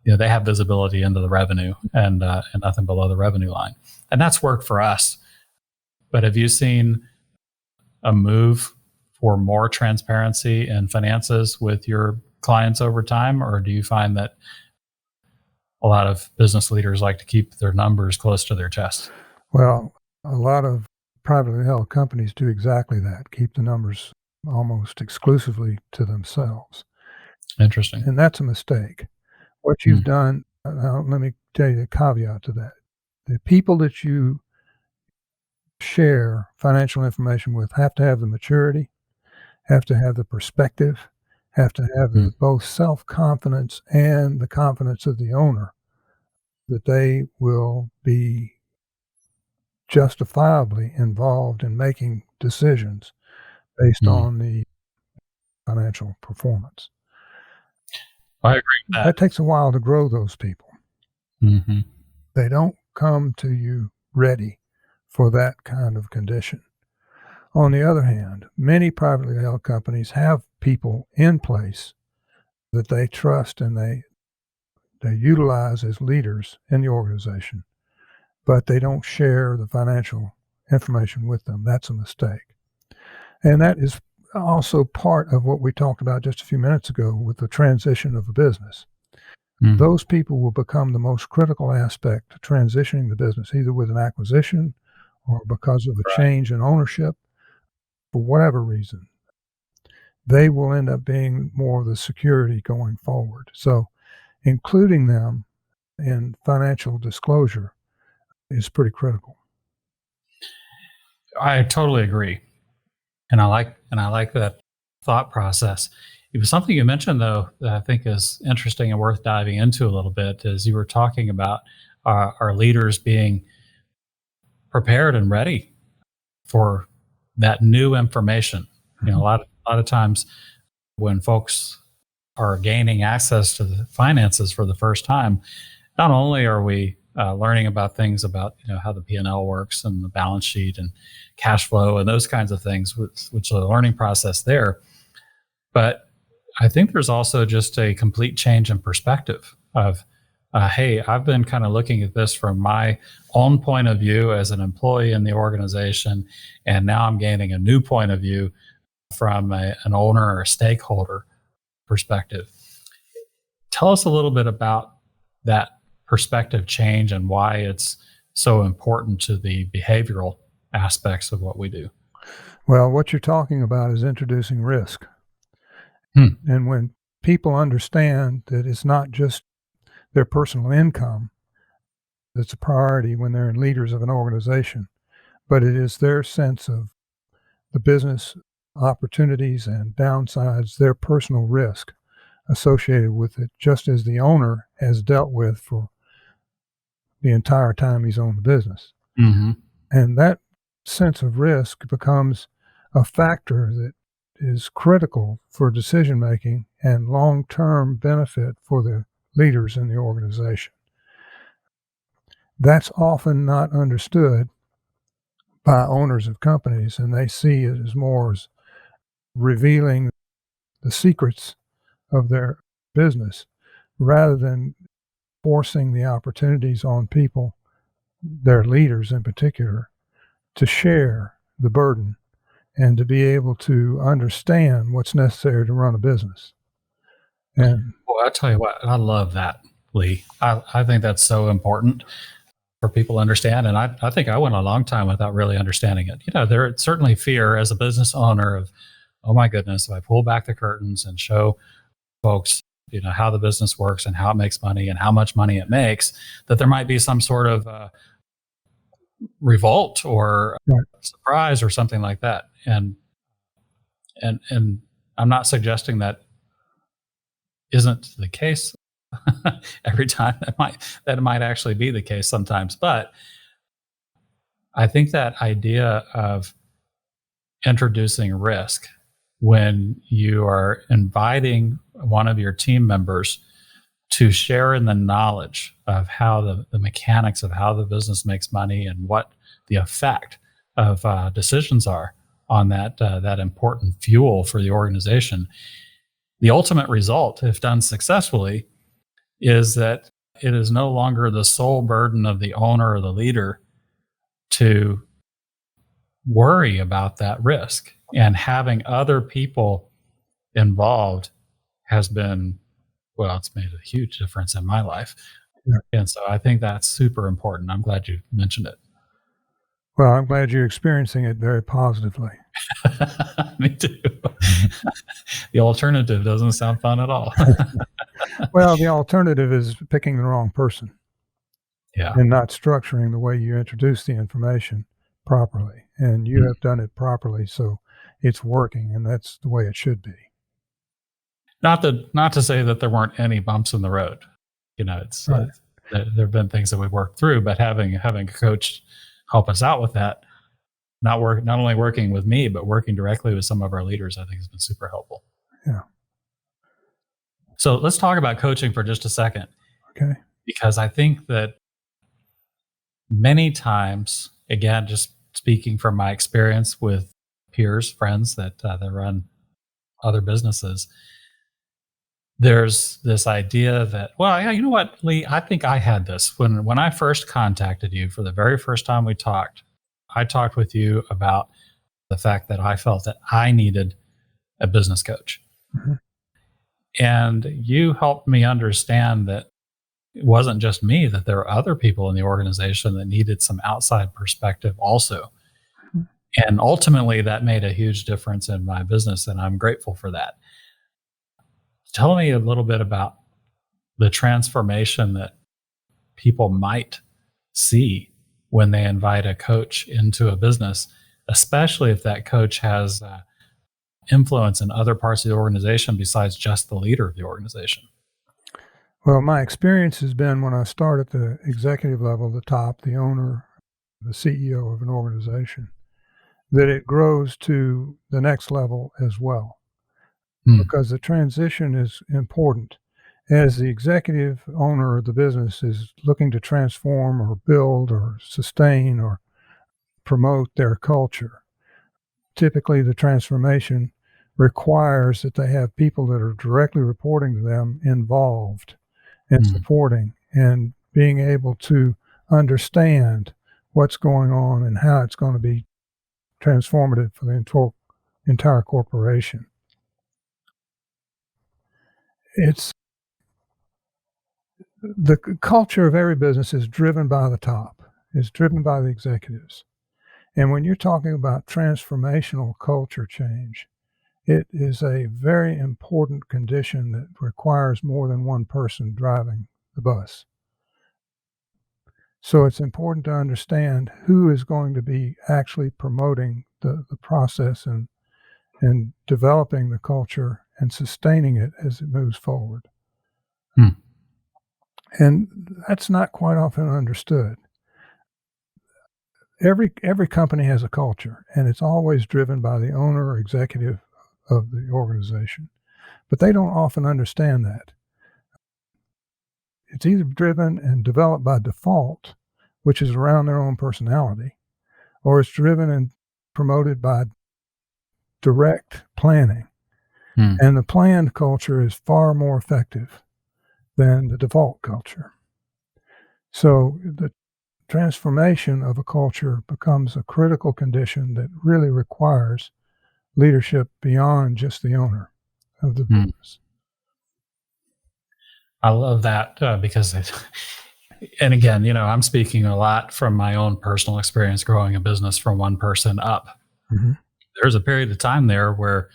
Speaker 2: they have visibility into the revenue and nothing below the revenue line. And that's worked for us. But have you seen a move for more transparency in finances with your clients over time? Or do you find that a lot of business leaders like to keep their numbers close to their chest?
Speaker 3: Well, a lot of privately held companies do exactly that, keep the numbers almost exclusively to themselves.
Speaker 2: Interesting.
Speaker 3: And that's a mistake. What you've done, let me tell you the caveat to that. The people that you share financial information with have to have the maturity, have to have the perspective, have to have the both self-confidence and the confidence of the owner that they will be justifiably involved in making decisions based on the financial performance.
Speaker 2: I agree with that.
Speaker 3: That takes a while to grow those people. They don't come to you ready for that kind of condition. On the other hand, many privately held companies have people in place that they trust and they utilize as leaders in the organization, but they don't share the financial information with them. That's a mistake. And that is also part of what we talked about just a few minutes ago with the transition of a business. Those people will become the most critical aspect to transitioning the business, either with an acquisition or because of a change in ownership, for whatever reason. They will end up being more of the security going forward. So including them in financial disclosure is pretty critical.
Speaker 2: I totally agree. And I like that thought process. It was something you mentioned, though, that I think is interesting and worth diving into a little bit, is you were talking about our leaders being prepared and ready for that new information. You know, a lot of times when folks are gaining access to the finances for the first time, not only are we learning about things about how the P&L works and the balance sheet and cash flow and those kinds of things, which is a learning process there, But I think there's also just a complete change in perspective of, hey, I've been kind of looking at this from my own point of view as an employee in the organization, and now I'm gaining a new point of view from an owner or a stakeholder perspective. Tell us a little bit about that perspective change and why it's so important to the behavioral aspects of what we do.
Speaker 3: Well, what you're talking about is introducing risk. And when people understand that it's not just their personal income that's a priority when they're leaders of an organization, but it is their sense of the business opportunities and downsides, their personal risk associated with it, just as the owner has dealt with for the entire time he's owned the business.
Speaker 2: Mm-hmm.
Speaker 3: And that sense of risk becomes a factor that is critical for decision making and long-term benefit for the leaders in the organization. That's often not understood by owners of companies, and they see it as more as revealing the secrets of their business rather than forcing the opportunities on people, their leaders in particular, to share the burden and to be able to understand what's necessary to run a business. And
Speaker 2: well, I'll tell you what, I love that, Lee. I think that's so important for people to understand. And I think I went a long time without really understanding it. There's certainly fear as a business owner of, oh my goodness, if I pull back the curtains and show folks, how the business works and how it makes money and how much money it makes, that there might be some sort of revolt or surprise or something like that. And I'm not suggesting that isn't the case every time. That might actually be the case sometimes. But I think that idea of introducing risk when you are inviting one of your team members to share in the knowledge of how the mechanics of how the business makes money and what the effect of decisions are on that important fuel for the organization. The ultimate result, if done successfully, is that it is no longer the sole burden of the owner or the leader to worry about that risk. And having other people involved has been, well, it's made a huge difference in my life.
Speaker 3: Yeah.
Speaker 2: And so I think that's super important. I'm glad you mentioned it.
Speaker 3: Well, I'm glad you're experiencing it very positively.
Speaker 2: Me too. The alternative doesn't sound fun at all.
Speaker 3: Well, the alternative is picking the wrong person.
Speaker 2: Yeah.
Speaker 3: And not structuring the way you introduce the information properly. And you have done it properly, so it's working, and that's the way it should be.
Speaker 2: Not to say that there weren't any bumps in the road. It's
Speaker 3: right.
Speaker 2: There have been things that we worked through, but having a coach help us out with that, not only working with me, but working directly with some of our leaders, I think has been super helpful.
Speaker 3: Yeah.
Speaker 2: So let's talk about coaching for just a second.
Speaker 3: Okay.
Speaker 2: Because I think that many times, again, just speaking from my experience with peers, friends that run other businesses, there's this idea that, well, yeah, you know what, Lee, I think I had this when I first contacted you for the very first time we talked. I talked with you about the fact that I felt that I needed a business coach.
Speaker 3: Mm-hmm.
Speaker 2: And you helped me understand that it wasn't just me, that there were other people in the organization that needed some outside perspective also. Mm-hmm. And ultimately, that made a huge difference in my business, and I'm grateful for that. Tell me a little bit about the transformation that people might see when they invite a coach into a business, especially if that coach has influence in other parts of the organization besides just the leader of the organization.
Speaker 3: Well, my experience has been when I start at the executive level, the top, the owner, the CEO of an organization, that it grows to the next level as well. Because the transition is important. As the executive owner of the business is looking to transform or build or sustain or promote their culture, typically the transformation requires that they have people that are directly reporting to them involved in supporting and being able to understand what's going on and how it's going to be transformative for the entire corporation. It's the culture of every business is driven by the top, is driven by the executives. And when you're talking about transformational culture change, it is a very important condition that requires more than one person driving the bus. So it's important to understand who is going to be actually promoting the process and developing the culture and sustaining it as it moves forward. And that's not quite often understood. Every company has a culture, and it's always driven by the owner or executive of the organization. But they don't often understand that. It's either driven and developed by default, which is around their own personality, or it's driven and promoted by direct planning. And the planned culture is far more effective than the default culture. So the transformation of a culture becomes a critical condition that really requires leadership beyond just the owner of the business.
Speaker 2: I love that because, and again, I'm speaking a lot from my own personal experience growing a business from one person up. There's a period of time there where,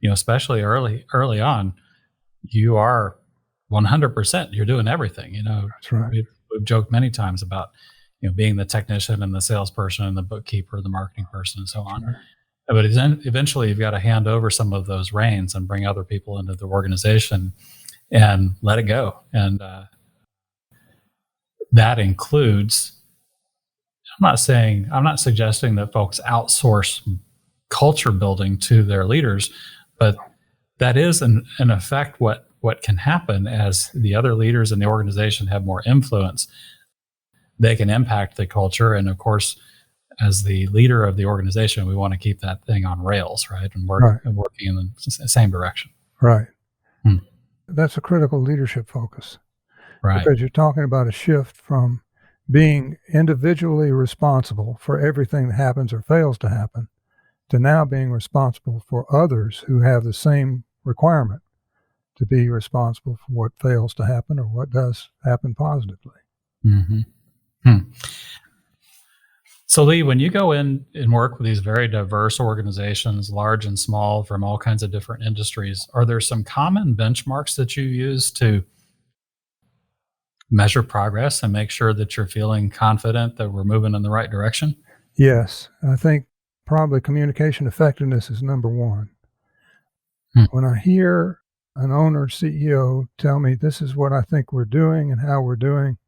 Speaker 2: especially early on, you are 100%. You're doing everything.
Speaker 3: That's right.
Speaker 2: We've joked many times about being the technician and the salesperson and the bookkeeper, the marketing person, and so on. Sure. But eventually, you've got to hand over some of those reins and bring other people into the organization and let it go. And that includes. I'm not suggesting that folks outsource culture building to their leaders, but that is in effect what can happen as the other leaders in the organization have more influence. They can impact the culture. And of course, as the leader of the organization, we want to keep that thing on rails, right? And working in the same direction.
Speaker 3: Right. That's a critical leadership focus.
Speaker 2: Right.
Speaker 3: Because you're talking about a shift from being individually responsible for everything that happens or fails to happen to now being responsible for others who have the same requirement to be responsible for what fails to happen or what does happen positively.
Speaker 2: So Lee, when you go in and work with these very diverse organizations, large and small, from all kinds of different industries, are there some common benchmarks that you use to measure progress and make sure that you're feeling confident that we're moving in the right direction?
Speaker 3: Yes. I think probably communication effectiveness is number one. When I hear an owner, CEO tell me this is what I think we're doing and how we're doing,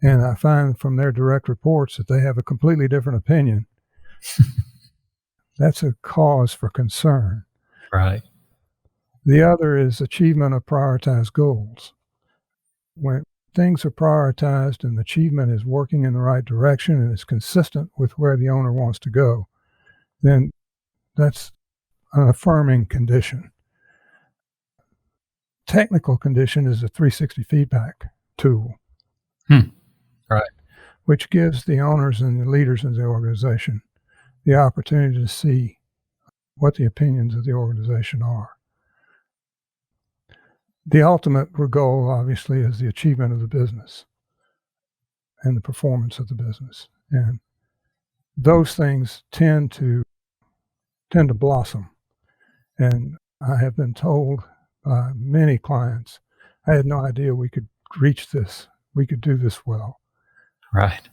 Speaker 3: and I find from their direct reports that they have a completely different opinion, that's a cause for concern.
Speaker 2: Right.
Speaker 3: The other is achievement of prioritized goals. When things are prioritized and the achievement is working in the right direction and is consistent with where the owner wants to go, then that's an affirming condition. Technical condition is a 360 feedback tool.
Speaker 2: Right.
Speaker 3: Which gives the owners and the leaders in the organization the opportunity to see what the opinions of the organization are. The ultimate goal, obviously, is the achievement of the business and the performance of the business. And those things tend to blossom. And I have been told by many clients, I had no idea we could reach this. We could do this well.
Speaker 2: Right.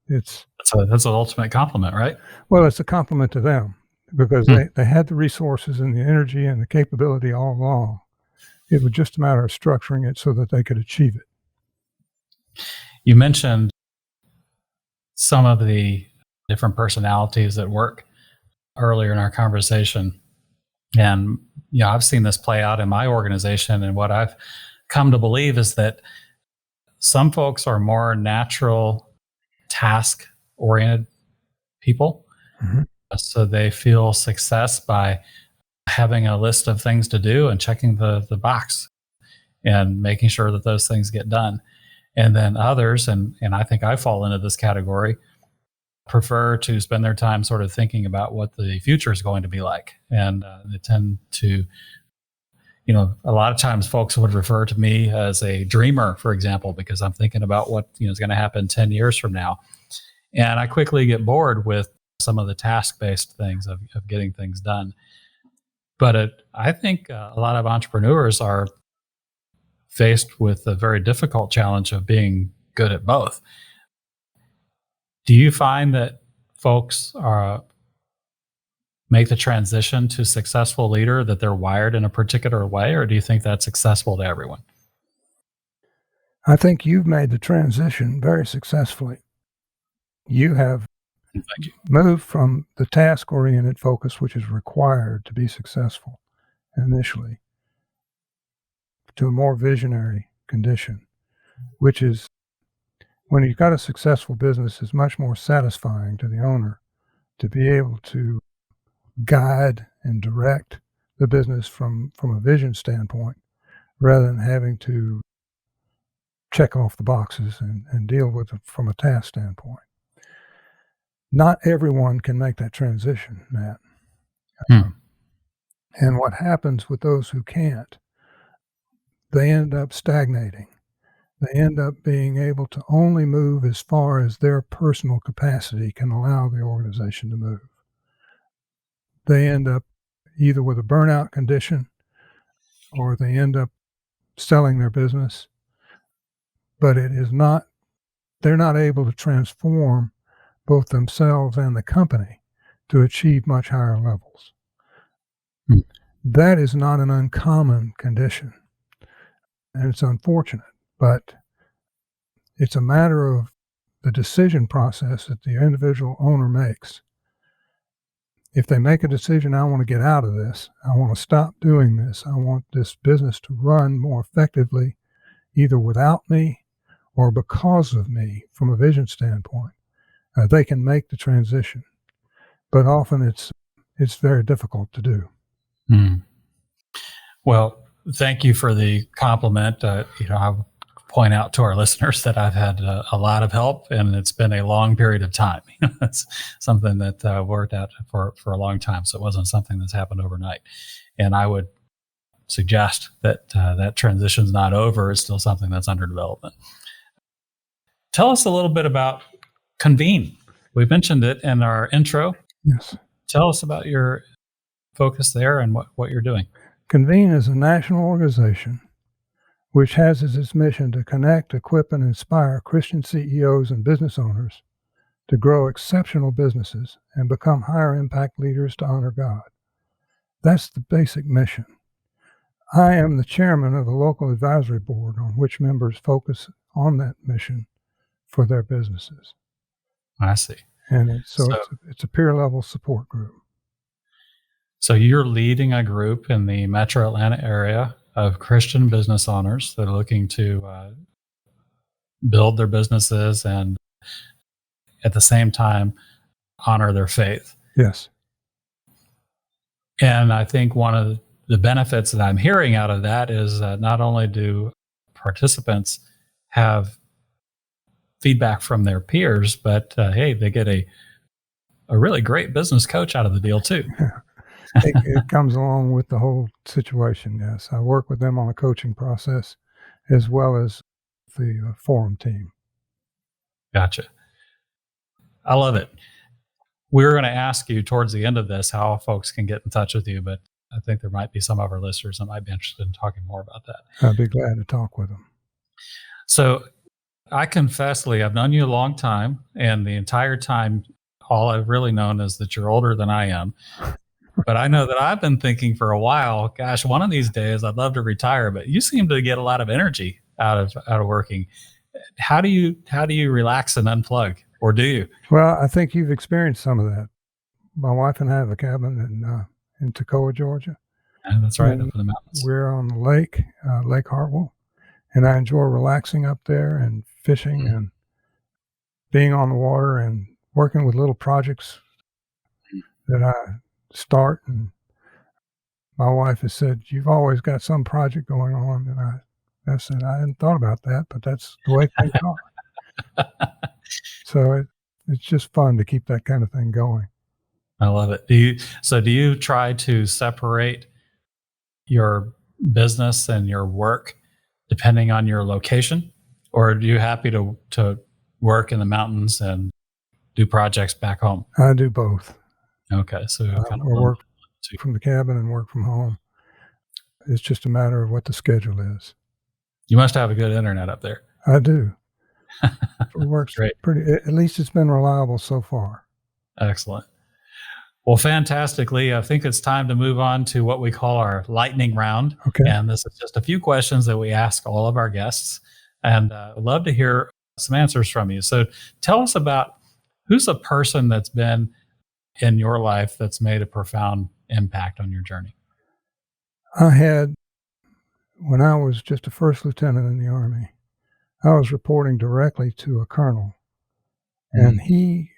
Speaker 2: That's an ultimate compliment, right?
Speaker 3: Well, it's a compliment to them because they had the resources and the energy and the capability all along. It was just a matter of structuring it so that they could achieve it.
Speaker 2: You mentioned some of the different personalities at work earlier in our conversation. And, I've seen this play out in my organization. And what I've come to believe is that some folks are more natural task-oriented people. So they feel success by having a list of things to do and checking the box and making sure that those things get done. And then others, and I think I fall into this category, prefer to spend their time sort of thinking about what the future is going to be like. And they tend to, a lot of times folks would refer to me as a dreamer, for example, because I'm thinking about what is going to happen 10 years from now. And I quickly get bored with some of the task-based things of getting things done. But I think a lot of entrepreneurs are faced with a very difficult challenge of being good at both. Do you find that folks make the transition to successful leader, that they're wired in a particular way, or do you think that's accessible to everyone?
Speaker 3: I think you've made the transition very successfully. You have moved from the task-oriented focus, which is required to be successful initially, to a more visionary condition, which is, when you've got a successful business, is much more satisfying to the owner to be able to guide and direct the business from a vision standpoint, rather than having to check off the boxes and deal with it from a task standpoint. Not everyone can make that transition, Matt. And what happens with those who can't, they end up stagnating. They end up being able to only move as far as their personal capacity can allow the organization to move. They end up either with a burnout condition, or they end up selling their business, but they're not able to transform both themselves and the company to achieve much higher levels. That is not an uncommon condition, and it's unfortunate, but it's a matter of the decision process that the individual owner makes. If they make a decision, I want to get out of this, I want to stop doing this, I want this business to run more effectively, either without me or because of me from a vision standpoint, they can make the transition. But often it's very difficult to do.
Speaker 2: Well, thank you for the compliment. I'll point out to our listeners that I've had a lot of help, and it's been a long period of time. It's something that worked out for a long time, so it wasn't something that's happened overnight. And I would suggest that that transition's not over. It's still something that's under development. Tell us a little bit about Convene. We mentioned it in our intro.
Speaker 3: Yes.
Speaker 2: Tell us about your focus there and what you're doing.
Speaker 3: Convene is a national organization which has as its mission to connect, equip, and inspire Christian CEOs and business owners to grow exceptional businesses and become higher impact leaders to honor God. That's the basic mission. I am the chairman of the local advisory board, on which members focus on that mission for their businesses.
Speaker 2: I see.
Speaker 3: And it's a peer level support group.
Speaker 2: So you're leading a group in the Metro Atlanta area of Christian business owners that are looking to build their businesses and at the same time honor their faith.
Speaker 3: Yes.
Speaker 2: And I think one of the benefits that I'm hearing out of that is not only do participants have feedback from their peers, but hey, they get a really great business coach out of the deal too.
Speaker 3: It comes along with the whole situation, yes. I work with them on a coaching process as well as the forum team.
Speaker 2: Gotcha. I love it. We're going to ask you towards the end of this how folks can get in touch with you, but I think there might be some of our listeners that might be interested in talking more about that.
Speaker 3: I'd be glad to talk with them.
Speaker 2: So I confess, Lee, I've known you a long time, and the entire time, all I've really known is that you're older than I am. But I know that I've been thinking for a while, gosh, one of these days I'd love to retire, but you seem to get a lot of energy out of working. How do you relax and unplug, or do you?
Speaker 3: Well, I think you've experienced some of that. My wife and I have a cabin in Toccoa, Georgia.
Speaker 2: And that's right, up in the mountains.
Speaker 3: We're on the lake, Lake Hartwell, and I enjoy relaxing up there and fishing and being on the water and working with little projects that I start and My wife has said, "You've always got some project going on." And I said, "I hadn't thought about that, but that's the way things are." So it's just fun to keep that kind of thing going.
Speaker 2: I love it. Do you try to separate your business and your work depending on your location, or are you happy to work in the mountains and do projects back home?
Speaker 3: I do both.
Speaker 2: Okay, so kind of
Speaker 3: work from the cabin and work from home. It's just a matter of what the schedule is.
Speaker 2: You must have a good internet up there.
Speaker 3: I do. It works
Speaker 2: Great.
Speaker 3: at least it's been reliable so far.
Speaker 2: Excellent. Well, fantastically. I think it's time to move on to what we call our lightning round.
Speaker 3: Okay.
Speaker 2: And this is just a few questions that we ask all of our guests. And I'd love to hear some answers from you. So tell us about who's a person that's been in your life that's made a profound impact on your journey.
Speaker 3: When I was just a first lieutenant in the Army, I was reporting directly to a colonel. And he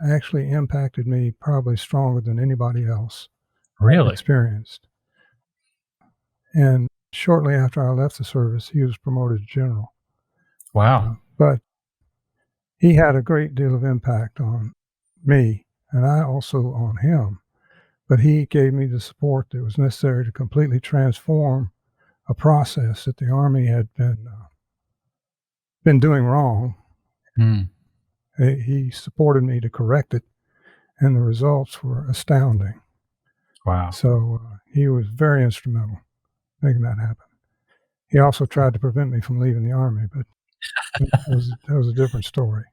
Speaker 3: actually impacted me probably stronger than anybody else
Speaker 2: Really?
Speaker 3: experienced. And shortly after I left the service, he was promoted to general.
Speaker 2: Wow.
Speaker 3: But he had a great deal of impact on me, and I also on him. But he gave me the support that was necessary to completely transform a process that the Army had been doing wrong. He supported me to correct it, and the results were astounding.
Speaker 2: Wow.
Speaker 3: So he was very instrumental in making that happen. He also tried to prevent me from leaving the Army, but that was a different story.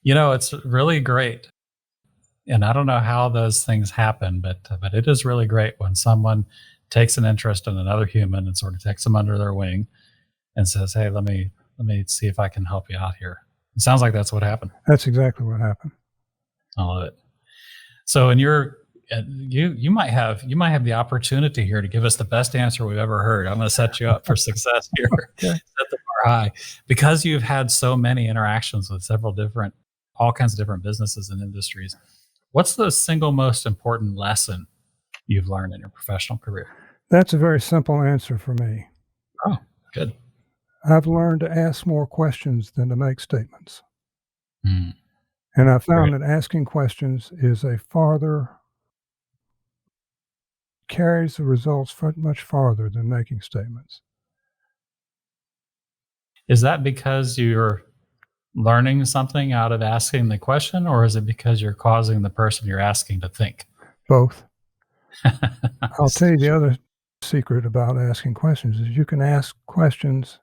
Speaker 2: It's really great. And I don't know how those things happen, but it is really great when someone takes an interest in another human and sort of takes them under their wing and says, "Hey, let me see if I can help you out here." It sounds like that's what happened.
Speaker 3: That's exactly what happened.
Speaker 2: I love it. So, you might have the opportunity here to give us the best answer we've ever heard. I'm going to set you up for success here.
Speaker 3: Okay.
Speaker 2: Set the bar high because you've had so many interactions with all kinds of different businesses and industries. What's the single most important lesson you've learned in your professional career?
Speaker 3: That's a very simple answer for me.
Speaker 2: Oh, good.
Speaker 3: I've learned to ask more questions than to make statements.
Speaker 2: Mm.
Speaker 3: And I found that asking questions carries the results much farther than making statements.
Speaker 2: Is that because you're learning something out of asking the question, or is it because you're causing the person you're asking to think?
Speaker 3: Both. I'll tell you the other secret about asking questions is you can ask questions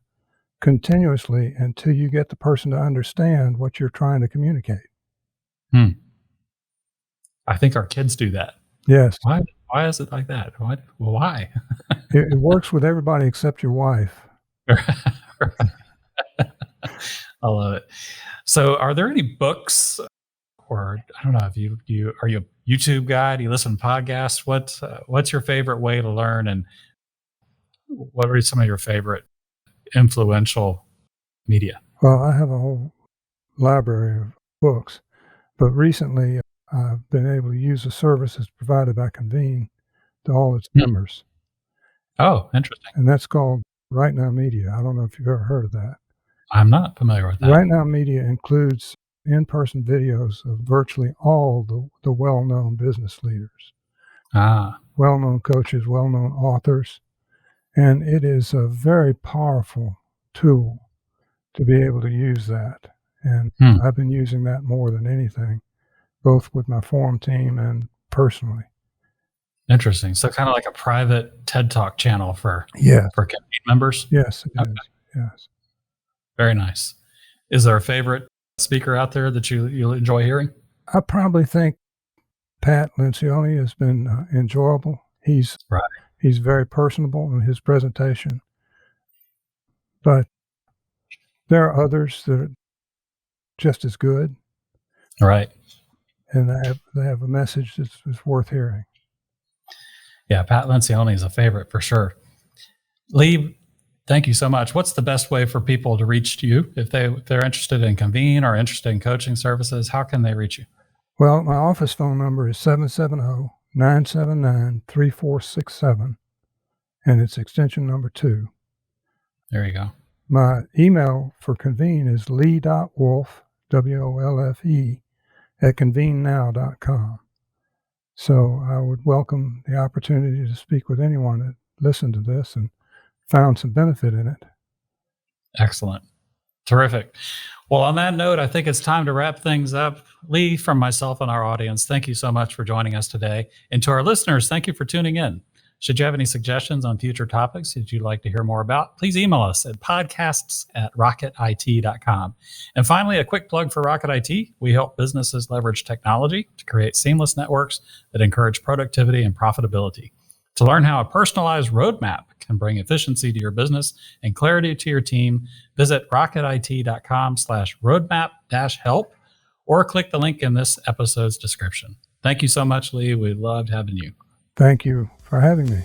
Speaker 3: continuously until you get the person to understand what you're trying to communicate.
Speaker 2: I think our kids do that.
Speaker 3: Yes.
Speaker 2: Why is it like that? Why?
Speaker 3: It works with everybody except your wife.
Speaker 2: I love it. So are there any books, or I don't know, if are you a YouTube guy? Do you listen to podcasts? What's your favorite way to learn, and what are some of your favorite influential media?
Speaker 3: Well, I have a whole library of books, but recently I've been able to use the services provided by Convene to all its members.
Speaker 2: Oh, interesting.
Speaker 3: And that's called Right Now Media. I don't know if you've ever heard of that.
Speaker 2: I'm not familiar with that.
Speaker 3: Right Now Media includes in-person videos of virtually all the well-known business leaders, well-known coaches, well-known authors. And it is a very powerful tool to be able to use that. And I've been using that more than anything, both with my forum team and personally.
Speaker 2: Interesting. So kind of like a private TED Talk channel for Convene members?
Speaker 3: Yes, it is. Yes.
Speaker 2: Very nice. Is there a favorite speaker out there that you enjoy hearing?
Speaker 3: I probably think Pat Lencioni has been enjoyable. He's very personable in his presentation. But there are others that are just as good.
Speaker 2: Right.
Speaker 3: And they have a message that's worth hearing.
Speaker 2: Yeah, Pat Lencioni is a favorite for sure. Lee, thank you so much. What's the best way for people to reach you if they're interested in Convene or interested in coaching services? How can they reach you?
Speaker 3: Well, my office phone number is 979-3467, and it's extension number 2.
Speaker 2: There you go.
Speaker 3: My email for Convene is lee.wolfe, WOLFE, at convenenow.com. So I would welcome the opportunity to speak with anyone that listened to this and found some benefit in it.
Speaker 2: Excellent. Terrific. Well, on that note, I think it's time to wrap things up. Lee, from myself and our audience, thank you so much for joining us today. And to our listeners, thank you for tuning in. Should you have any suggestions on future topics that you'd like to hear more about, please email us at podcasts@rocketit.com. And finally, a quick plug for Rocket IT. We help businesses leverage technology to create seamless networks that encourage productivity and profitability. To learn how a personalized roadmap can bring efficiency to your business and clarity to your team, visit rocketit.com/roadmap-help or click the link in this episode's description. Thank you so much, Lee. We loved having you.
Speaker 3: Thank you for having me.